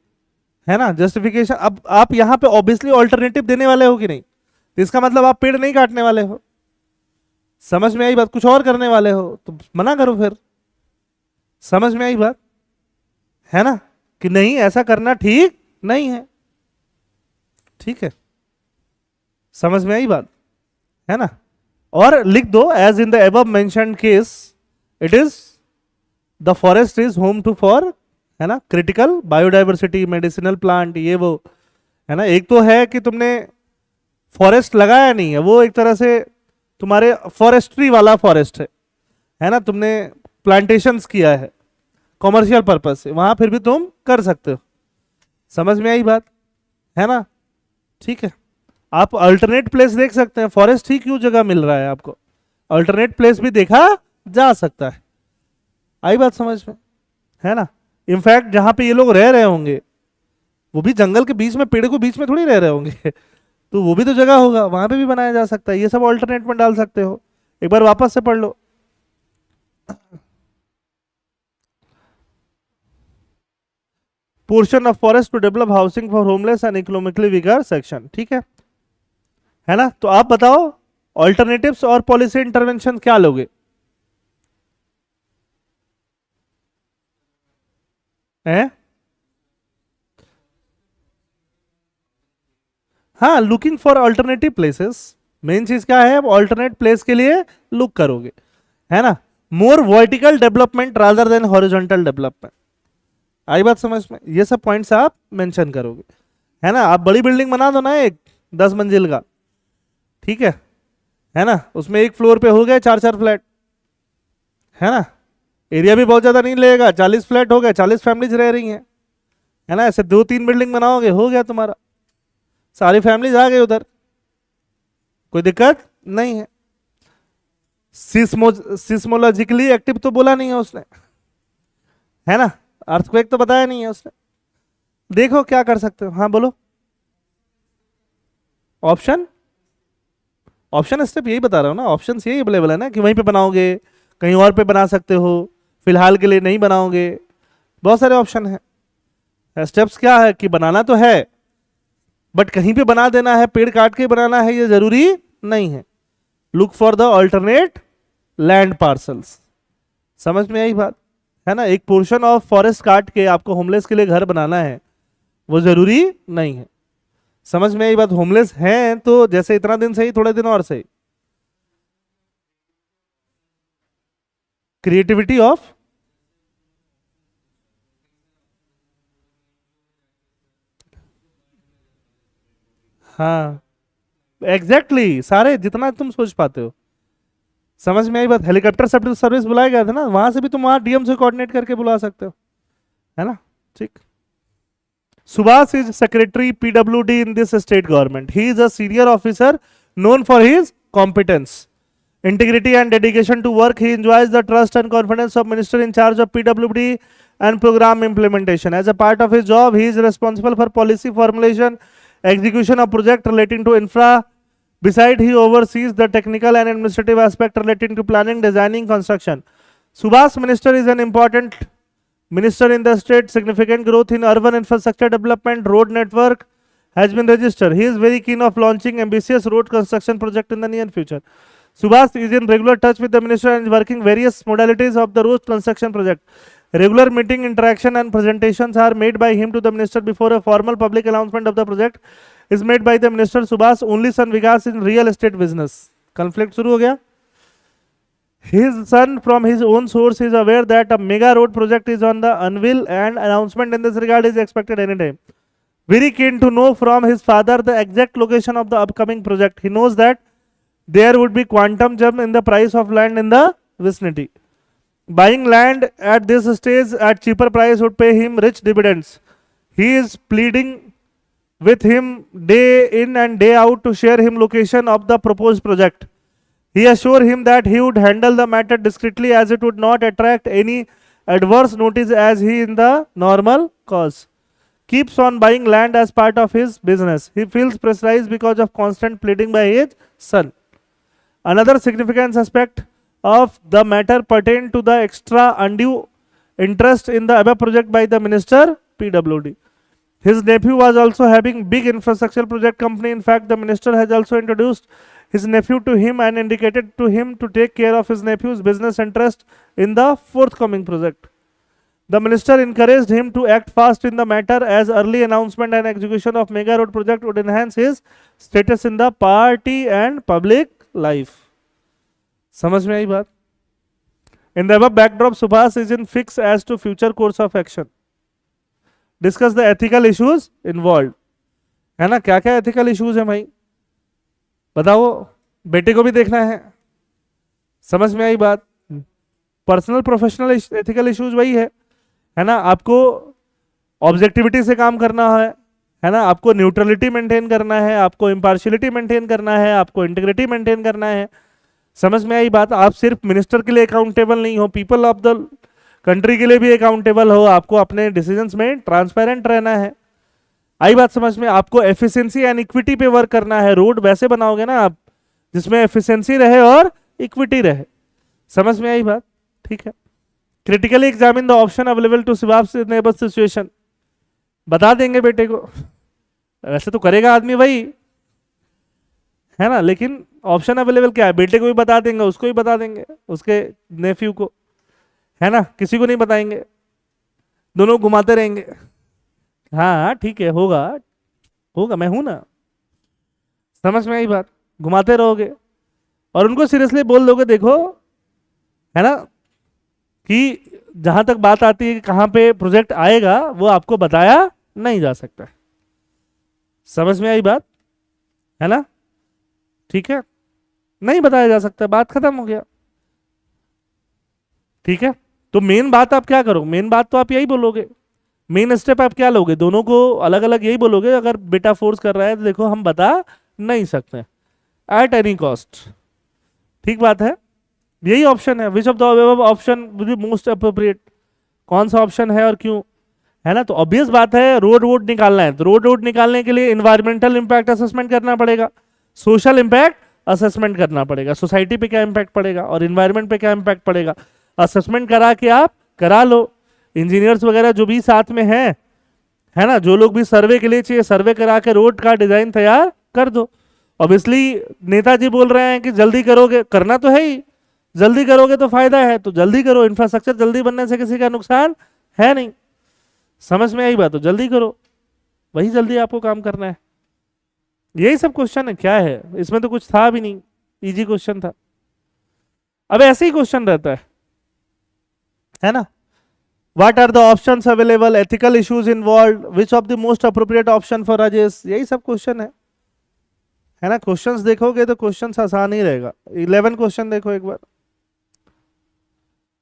है ना. जस्टिफिकेशन, अब आप यहां पे ऑब्वियसली ऑल्टरनेटिव देने वाले हो कि नहीं, तो इसका मतलब आप पेड़ नहीं काटने वाले हो. समझ में आई बात? कुछ और करने वाले हो तो मना करो फिर. समझ में आई बात है ना, कि नहीं ऐसा करना ठीक नहीं है, ठीक है. समझ में आई बात है ना. और लिख दो as in the above mentioned case it is the forest is home to for, है ना, क्रिटिकल बायोडाइवर्सिटी, मेडिसिनल प्लांट, ये वो है ना. एक तो है कि तुमने फॉरेस्ट लगाया नहीं है, वो एक तरह से तुम्हारे फॉरेस्ट्री वाला फॉरेस्ट है ना. तुमने प्लांटेशंस किया है कॉमर्शियल पर्पज से, वहां फिर भी तुम कर सकते हो. समझ में आई बात है ना, ठीक है. आप अल्टरनेट प्लेस देख सकते हैं, फॉरेस्ट ही क्यों जगह मिल रहा है आपको, अल्टरनेट प्लेस भी देखा जा सकता है. आई बात समझ में, है ना. इनफैक्ट जहां पे ये लोग रह रहे होंगे वो भी जंगल के बीच में, पेड़ को बीच में थोड़ी रह रहे होंगे तो वो भी तो जगह होगा, वहां पे भी बनाया जा सकता है. ये सब ऑल्टरनेट में डाल सकते हो. एक बार वापस से पढ़ लो. Portion of forest to develop housing for homeless and economically weaker section, ठीक है ना. तो आप बताओ ऑल्टरनेटिव्स और पॉलिसी इंटरवेंशन क्या लोगे? हैं? हाँ, looking for alternative places. Main चीज क्या है, अब ऑल्टरनेट प्लेस के लिए लुक करोगे, है ना. More vertical development rather than horizontal development. आई बात समझ में? ये सब पॉइंट्स आप मेंशन करोगे, है ना. आप बड़ी बिल्डिंग बना दो ना, एक 10 मंजिल का, ठीक है ना. उसमें एक फ्लोर पे हो गए 4-4 फ्लैट, है ना. एरिया भी बहुत ज्यादा नहीं लगेगा, 40 फ्लैट हो गए, 40 फैमिलीज रह रही हैं, है ना. ऐसे 2-3 बिल्डिंग बनाओगे, हो गया तुम्हारा, सारी फैमिलीज आ गई उधर, कोई दिक्कत नहीं है. सिस्मोलॉजिकली एक्टिव तो बोला नहीं है उसने, है ना। अर्थक्वेक तो बताया नहीं है उसने। देखो क्या कर सकते हो, हाँ बोलो। ऑप्शन ऑप्शन स्टेप यही बता रहा हूँ ना, ऑप्शन यही अवेलेबल है ना, कि वहीं पे बनाओगे, कहीं और पे बना सकते हो, फिलहाल के लिए नहीं बनाओगे, बहुत सारे ऑप्शन है। स्टेप्स क्या है कि बनाना तो है, बट कहीं पे बना देना है, पेड़ काट के बनाना है, ये जरूरी नहीं है। Look for the alternate land parcels. समझ में आई बात, है ना। एक पोर्शन ऑफ फॉरेस्ट काट के आपको होमलेस के लिए घर बनाना है, वो जरूरी नहीं है। समझ में आई बात। होमलेस हैं तो जैसे इतना दिन सही, थोड़े दिन और सही। क्रिएटिविटी ऑफ, हाँ एग्जैक्टली सारे जितना तुम सोच पाते हो। समझ में आई बात। हेलीकॉप्टर सर्विस बुलाया गया था ना, वहां से भी तुम वहां डीएम से कोऑर्डिनेट करके बुला सकते हो, है ना। ठीक। Subhas is secretary PWD in this state government. He is a senior officer known for his competence, integrity and dedication to work. He enjoys the trust and confidence of minister in charge of PWD and program implementation. As a part of his job, he is responsible for policy formulation, execution of project relating to infra. Besides, he oversees the technical and administrative aspect relating to planning, designing, construction. Subhas minister is an important minister in the state. Significant growth in urban infrastructure development, road network has been registered. He is very keen of launching ambitious road construction project in the near future. Subhas is in regular touch with the minister and is working various modalities of the road construction project. Regular meeting, interaction and presentations are made by him to the minister before a formal public announcement of the project is made by the minister. Subhas only son Vikas in real estate business. Conflict शुरू हो गया। His son from his own source is aware that a mega road project is on the anvil and announcement in this regard is expected anytime. Very keen to know from his father the exact location of the upcoming project. He knows that there would be quantum jump in the price of land in the vicinity. Buying land at this stage at cheaper price would pay him rich dividends. He is pleading with him day in and day out to share him location of the proposed project. He assured him that he would handle the matter discreetly as it would not attract any adverse notice as he in the normal cause. Keeps on buying land as part of his business. He feels pressurized because of constant pleading by his son. Another significant aspect of the matter pertained to the extra undue interest in the above project by the minister PWD. His nephew was also having big infrastructure project company. In fact, the minister has also introduced his nephew to him and indicated to him to take care of his nephew's business interest in the forthcoming project. The minister encouraged him to act fast in the matter as early announcement and execution of mega road project would enhance his status in the party and public life. समझ में आई बात। In the above backdrop, Subhas is in fix as to future course of action. Discuss the ethical issues involved. है ना, क्या क्या ethical issues है भाई बताओ। बेटे को भी देखना है, समझ में आई बात। पर्सनल प्रोफेशनल एथिकल इश्यूज वही है ना। आपको ऑब्जेक्टिविटी से काम करना है ना। आपको न्यूट्रलिटी मेंटेन करना है, आपको इम्पार्शियलिटी मेंटेन करना है, आपको इंटीग्रिटी मेंटेन करना है। समझ में आई बात। आप सिर्फ मिनिस्टर के लिए अकाउंटेबल नहीं हो, पीपल ऑफ द कंट्री के लिए भी अकाउंटेबल हो। आपको अपने डिसीजंस में ट्रांसपेरेंट रहना है। आई बात समझ में। आपको एफिशिएंसी एंड इक्विटी पे वर्क करना है। रोड वैसे बनाओगे ना आप जिसमें एफिशिएंसी रहे और इक्विटी रहे। समझ में आई बात, ठीक है। Critically examine the option available to Subhas in able situation. बता देंगे बेटे को, वैसे तो करेगा आदमी वही, है ना, लेकिन ऑप्शन अवेलेबल क्या है, बेटे को भी बता देंगे, उसको भी बता देंगे, उसके नेफ्यू को, है ना, किसी को नहीं बताएंगे, दोनों घुमाते रहेंगे। हाँ ठीक है, होगा होगा, मैं हूं ना। समझ में आई बात। घुमाते रहोगे और उनको सीरियसली बोल दोगे, देखो है ना, कि जहां तक बात आती है कि कहां पे प्रोजेक्ट आएगा वो आपको बताया नहीं जा सकता। समझ में आई बात, है ना, ठीक है, नहीं बताया जा सकता, बात खत्म हो गया। ठीक है, तो मेन बात आप क्या करो, मेन बात तो आप यही बोलोगे, मेन स्टेप आप क्या लोगे, दोनों को अलग अलग यही बोलोगे। अगर बेटा फोर्स कर रहा है तो देखो हम बता नहीं सकते एट एनी कॉस्ट। ठीक बात है, यही ऑप्शन है, which of the above option will be most appropriate, कौन सा ऑप्शन है और क्यों, है ना। तो ऑब्वियस बात है, रोड वोड निकालना है तो रोड वोड निकालने के लिए इन्वायरमेंटल इंपैक्ट असेसमेंट करना पड़ेगा, सोशल इंपैक्ट असेसमेंट करना पड़ेगा, सोसाइटी पे क्या इंपैक्ट पड़ेगा और इन्वायरमेंट पे क्या इंपैक्ट पड़ेगा, असेसमेंट करा के आप करा लो। इंजीनियर्स वगैरह जो भी साथ में है ना, जो लोग भी सर्वे के लिए चाहिए, सर्वे करा के रोड का डिजाइन तैयार कर दो। ऑब्वियसली नेताजी बोल रहे हैं कि जल्दी करोगे, करना तो है ही, जल्दी करोगे तो फायदा है, तो जल्दी करो, इंफ्रास्ट्रक्चर जल्दी बनने से किसी का नुकसान है नहीं। समझ में आई बात, तो जल्दी करो, वही जल्दी आपको काम करना है। यही सब क्वेश्चन है, क्या है इसमें, तो कुछ था भी नहीं, इजी क्वेश्चन था। अब ऐसे ही क्वेश्चन रहता है ना। What are the options available? Ethical issues involved. Which of the most appropriate option for Rajesh? यही सब क्वेश्चन है ना। क्वेश्चंस देखोगे तो क्वेश्चंस आसान ही रहेगा। 11 क्वेश्चन देखो एक बार,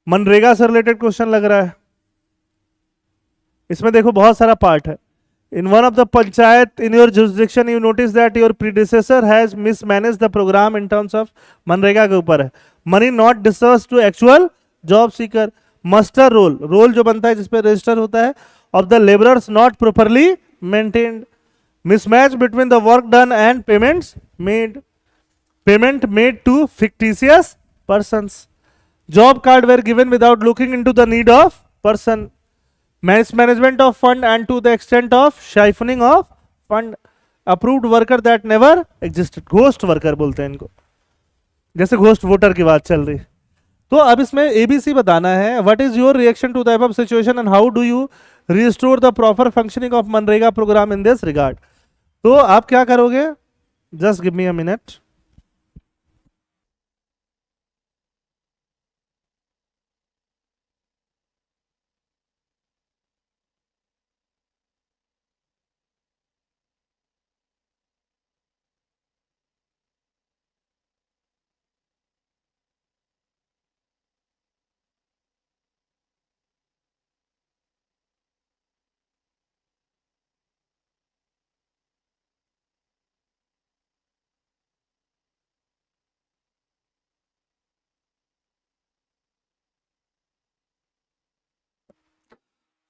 मनरेगा से रिलेटेड क्वेश्चन लग रहा है। इसमें देखो बहुत सारा पार्ट है। In one of the panchayat in your jurisdiction, you notice that your predecessor has mismanaged the program in terms of MNREGA के ऊपर है। Money not disbursed to actual job seeker. Muster roll, roll जो बनता है जिसपे register होता है, of the labourers not properly maintained, mismatch between the work done and payments made, payment made to fictitious persons, job card were given without looking into the need of person, management of fund and to the extent of siphoning of fund, approved worker that never existed, ghost worker बोलते हैं इनको, जैसे ghost voter की बात चल रही। तो अब इसमें एबीसी बताना है, what is your reaction to the above situation and how do you restore the proper functioning of मनरेगा प्रोग्राम इन दिस रिगार्ड। तो आप क्या करोगे, just give me a minute.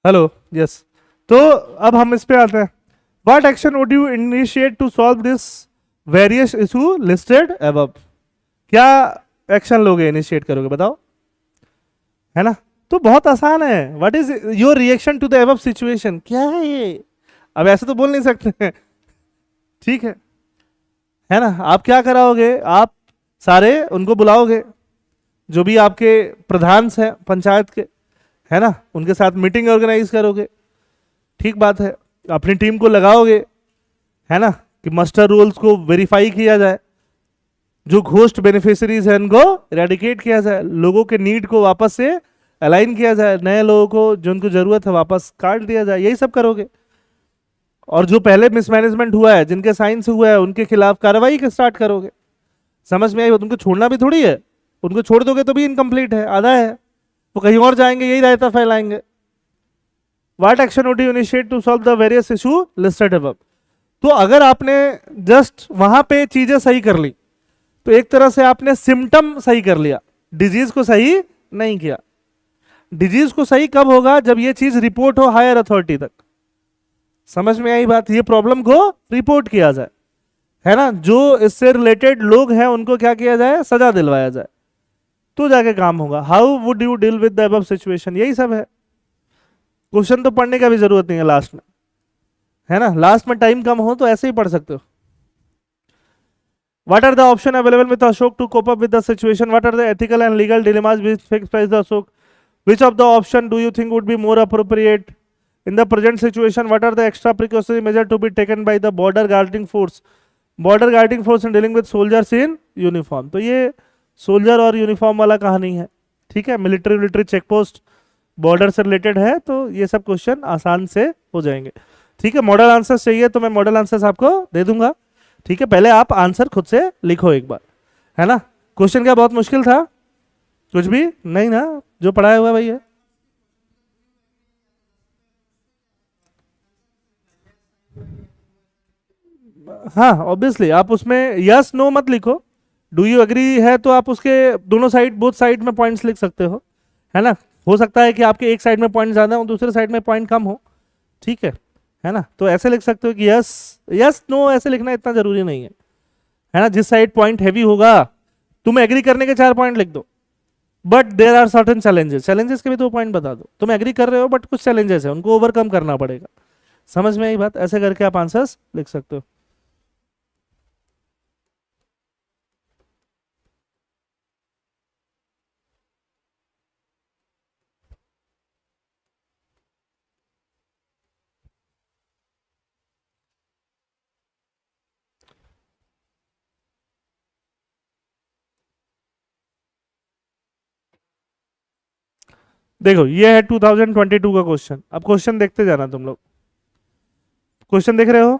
Hello, yes. तो अब हम इस पे आते हैं, what action would you initiate to solve this various issue listed above. क्या एक्शन लोगे, इनिशिएट करोगे, बताओ, है ना। तो बहुत आसान है, what is your reaction to the above situation, क्या है ये। अब ऐसे तो बोल नहीं सकते ठीक है ना। आप क्या कराओगे, आप सारे उनको बुलाओगे, जो भी आपके प्रधान हैं पंचायत के, है ना, उनके साथ मीटिंग ऑर्गेनाइज करोगे, ठीक बात है, अपनी टीम को लगाओगे, है ना, कि मस्टर रोल्स को वेरीफाई किया जाए, जो घोस्ट बेनिफिशरीज हैं उनको इरेडिकेट किया जाए, लोगों के नीड को वापस से अलाइन किया जाए, नए लोगों को जो उनको जरूरत है वापस काट दिया जाए, यही सब करोगे। और जो पहले मिसमैनेजमेंट हुआ है, जिनके साइन से हुआ है, उनके खिलाफ कार्रवाई के स्टार्ट करोगे। समझ में आई, उनको छोड़ना भी थोड़ी है, उनको छोड़ दोगे तो भी इनकम्प्लीट है, आधा है, वो कहीं और जाएंगे, यही रायता फैलाएंगे। What action would you initiate to solve the various issue listed above. तो अगर आपने जस्ट वहां पे चीजें सही कर ली, तो एक तरह से आपने सिम्टम सही कर लिया, डिजीज को सही नहीं किया। डिजीज को सही कब होगा, जब ये चीज रिपोर्ट हो हायर अथॉरिटी तक। समझ में आई बात, ये प्रॉब्लम को रिपोर्ट किया जाए, है ना, जो इससे रिलेटेड लोग हैं उनको क्या किया जाए, सजा दिलवाया जाए, तो जाके काम होगा। How would you deal with the above situation, यही सब है। क्वेश्चन तो पढ़ने का भी जरूरत नहीं है लास्ट में, है ना, लास्ट में टाइम कम हो तो ऐसे ही पढ़ सकते हो। What are the options available with Ashok to cope up with the situation? What are the ethical and legal dilemmas which faced by the Ashok? Which of the option do you think would be more appropriate in the present situation? What are the extra precautionary measures to be taken by the border guarding force? Border guarding force in dealing with soldiers in uniform. तो ये soldier और uniform वाला कहानी है, ठीक है, military check post border से related है, तो ये सब क्वेश्चन आसान से हो जाएंगे, ठीक है। मॉडल आंसर चाहिए तो मैं मॉडल आंसर्स आपको दे दूंगा, ठीक है। पहले आप आंसर खुद से लिखो एक बार, है ना। क्वेश्चन क्या बहुत मुश्किल था, कुछ भी नहीं ना, जो पढ़ाया हुआ भाई है। हाँ ऑब्वियसली आप उसमें यस नो मत लिखो, डू यू एग्री है तो आप उसके दोनों साइड, बोथ साइड में पॉइंट्स लिख सकते हो, है ना। हो सकता है कि आपके एक साइड में पॉइंट ज्यादा हो, दूसरे साइड में पॉइंट कम हो, ठीक है ना। तो ऐसे लिख सकते हो कि यस यस नो, ऐसे लिखना इतना जरूरी नहीं है ना। जिस साइड पॉइंट हैवी होगा, तुम एग्री करने के 4 पॉइंट लिख दो, but there are certain challenges, challenges के भी 2 पॉइंट बता दो। तुम एग्री कर रहे हो बट कुछ चैलेंजेस है, उनको ओवरकम करना पड़ेगा। समझ में आई बात? ऐसे करके आप आंसर्स लिख सकते हो। देखो ये है 2022 का क्वेश्चन। अब क्वेश्चन देखते जाना तुम लोग। क्वेश्चन देख रहे हो?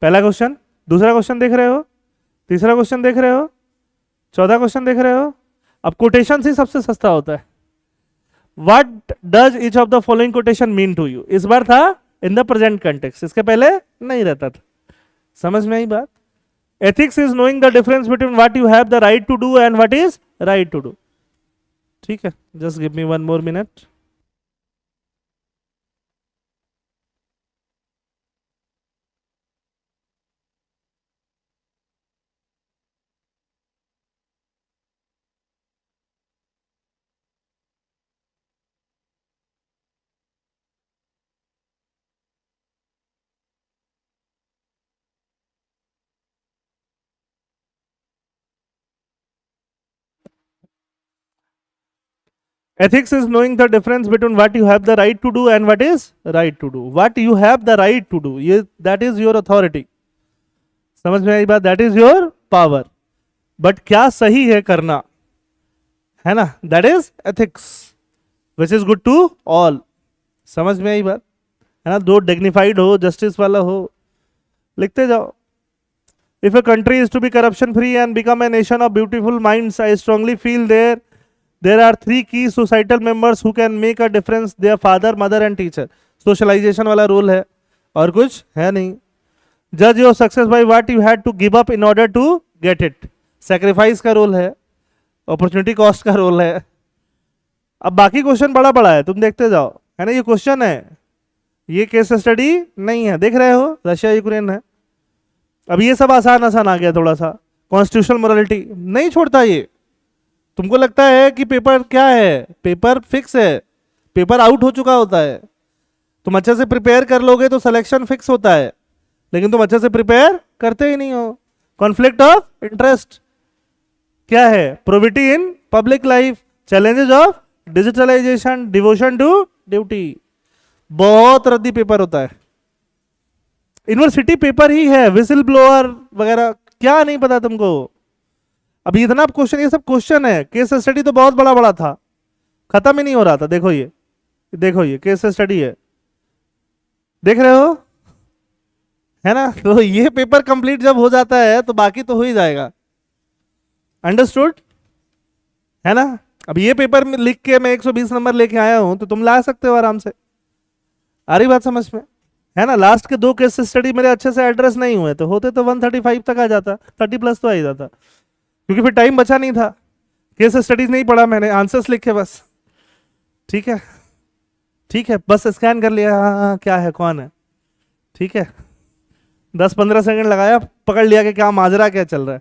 पहला क्वेश्चन, दूसरा क्वेश्चन देख रहे हो, तीसरा क्वेश्चन देख रहे हो, चौथा क्वेश्चन देख रहे हो। अब कोटेशन ही सबसे सस्ता होता है। What does each of the following quotation mean to you? इस बार था इन द प्रेजेंट कंटेक्स्ट, इसके पहले नहीं रहता था। समझ में आई बात? Ethics is knowing the difference between what you have the right to do and what is right to do. ठीक है, just give me 1 more minute। Ethics is knowing the difference between what you have the right to do and what is right to do. What you have the right to do, ये that is your authority। समझ में आई बात? That is your power। But क्या सही है करना, है ना, that is ethics which is good to all। समझ में आई बात? है ना, दो डिग्निफाइड हो, जस्टिस वाला हो। लिखते जाओ। If a country is to be corruption free and become a nation of beautiful minds, I strongly feel there are 3 key societal members who can make a difference: their father, mother and teacher। Socialisation वाला role है, और कुछ है नहीं। जज your success by what you had to give up in order to get it. Sacrifice का role है, opportunity cost का रोल है। अब बाकी क्वेश्चन बड़ा बड़ा है, तुम देखते जाओ, है ना। ये क्वेश्चन है, ये केस स्टडी नहीं है। देख रहे हो, रशिया यूक्रेन है। अब ये सब आसान आसान आ गया थोड़ा सा। कॉन्स्टिट्यूशनल मोरालिटी नहीं छोड़ता ये। तुमको लगता है कि पेपर क्या है, पेपर फिक्स है, पेपर आउट हो चुका होता है। तुम अच्छे से प्रिपेयर कर लोगे तो सिलेक्शन फिक्स होता है, लेकिन तुम अच्छे से प्रिपेयर करते ही नहीं हो। कॉन्फ्लिक्ट ऑफ इंटरेस्ट क्या है? Probity in public life, challenges of digitalisation, devotion to duty. बहुत रद्दी पेपर होता है। यूनिवर्सिटी पेपर ही है, विसिल ब्लोअर वगैरह, क्या नहीं पता तुमको। अभी इतना क्वेश्चन, ये सब क्वेश्चन है। केस स्टडी तो बहुत बड़ा बड़ा था, खत्म ही नहीं हो रहा था। देखो ये, देखो ये केस स्टडी है, देख रहे हो, है ना। तो ये पेपर कंप्लीट जब हो जाता है तो बाकी तो हो ही जाएगा। अंडरस्टूड, है ना। अब ये पेपर में लिख के मैं 120 नंबर लेके आया हूं, तो तुम ला सकते हो आराम से। आ रही बात समझ में, है ना। लास्ट के 2 केस स्टडी मेरे अच्छे से एड्रेस नहीं हुए, तो होते तो 135 तक आ जाता, 30+ तो आ ही जाता, क्योंकि फिर टाइम बचा नहीं था। केस स्टडीज नहीं पढ़ा मैंने, आंसर्स लिखे बस। ठीक है, ठीक है, बस स्कैन कर लिया, हाँ हाँ क्या है कौन है, ठीक है। 10-15 सेकंड लगाया, पकड़ लिया कि क्या माजरा क्या चल रहा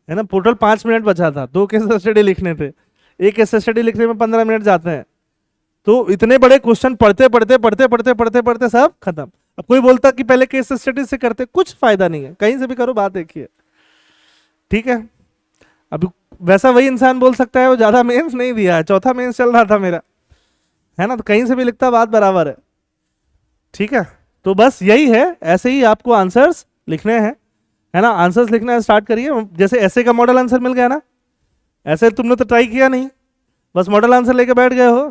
है ना। टोटल 5 मिनट बचा था, 2 केस स्टडी लिखने थे। एक केस स्टडी लिखने में 15 मिनट जाते हैं। तो इतने बड़े क्वेश्चन पढ़ते पढ़ते पढ़ते पढ़ते पढ़ते पढ़ते सब खत्म। अब कोई बोलता कि पहले केस स्टडी से करते, कुछ फायदा नहीं है, कहीं से भी करो, बात एक ही है। ठीक है, अब वैसा वही इंसान बोल सकता है वो ज्यादा मेंस नहीं दिया है, चौथा मेंस चल रहा था मेरा, है ना। तो कहीं से भी लिखता, बात बराबर है। ठीक है, तो बस यही है, ऐसे ही आपको आंसर्स लिखने हैं, है ना। आंसर्स लिखना स्टार्ट करिए। जैसे ऐसे का मॉडल आंसर मिल गया ना, ऐसे तुमने तो ट्राई किया नहीं, बस मॉडल आंसर लेके बैठ गए हो।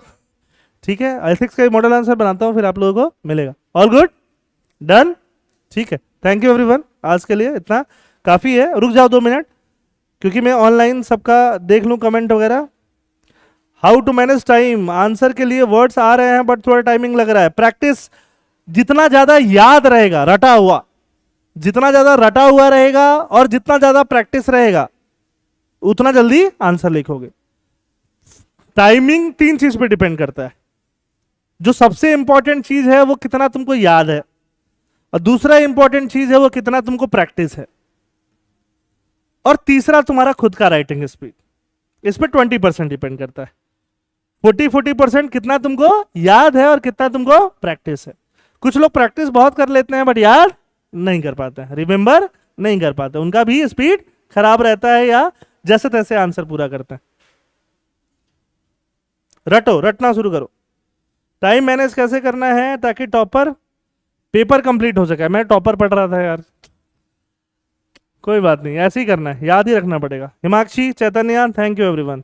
ठीक है, एथिक्स का मॉडल आंसर बनाता हूँ, फिर आप लोगों को मिलेगा। ऑल गुड, डन, ठीक है। थैंक यू एवरीवन, आज के लिए इतना काफी है। रुक जाओ 2 मिनट, क्योंकि मैं ऑनलाइन सबका देख लूँ कमेंट वगैरह। How to manage time, answer के लिए वर्ड्स आ रहे हैं बट थोड़ा टाइमिंग लग रहा है। प्रैक्टिस जितना ज्यादा याद रहेगा रटा हुआ, जितना ज्यादा रटा हुआ रहेगा और जितना ज्यादा प्रैक्टिस रहेगा उतना जल्दी आंसर लिखोगे। टाइमिंग 3 चीज पे डिपेंड करता है। जो सबसे इंपॉर्टेंट चीज है वो कितना तुमको याद है, और दूसरा इंपॉर्टेंट चीज है वो कितना तुमको प्रैक्टिस है, और तीसरा तुम्हारा खुद का राइटिंग स्पीड। इस पर 20% डिपेंड करता है। 40% कितना तुमको याद है और कितना तुमको प्रैक्टिस है। कुछ लोग प्रैक्टिस बहुत कर लेते हैं बट याद नहीं कर पाते हैं, रिमेंबर नहीं कर पाते, उनका भी स्पीड खराब रहता है या जैसे तैसे आंसर पूरा करते हैं। रटो, रटना शुरू करो। टाइम मैनेज कैसे करना है ताकि टॉपर पेपर कंप्लीट हो सके। मैं टॉपर पढ़ रहा था यार, कोई बात नहीं, ऐसे ही करना है, याद ही रखना पड़ेगा। हिमाक्षी, चैतन्य, थैंक यू एवरीवन।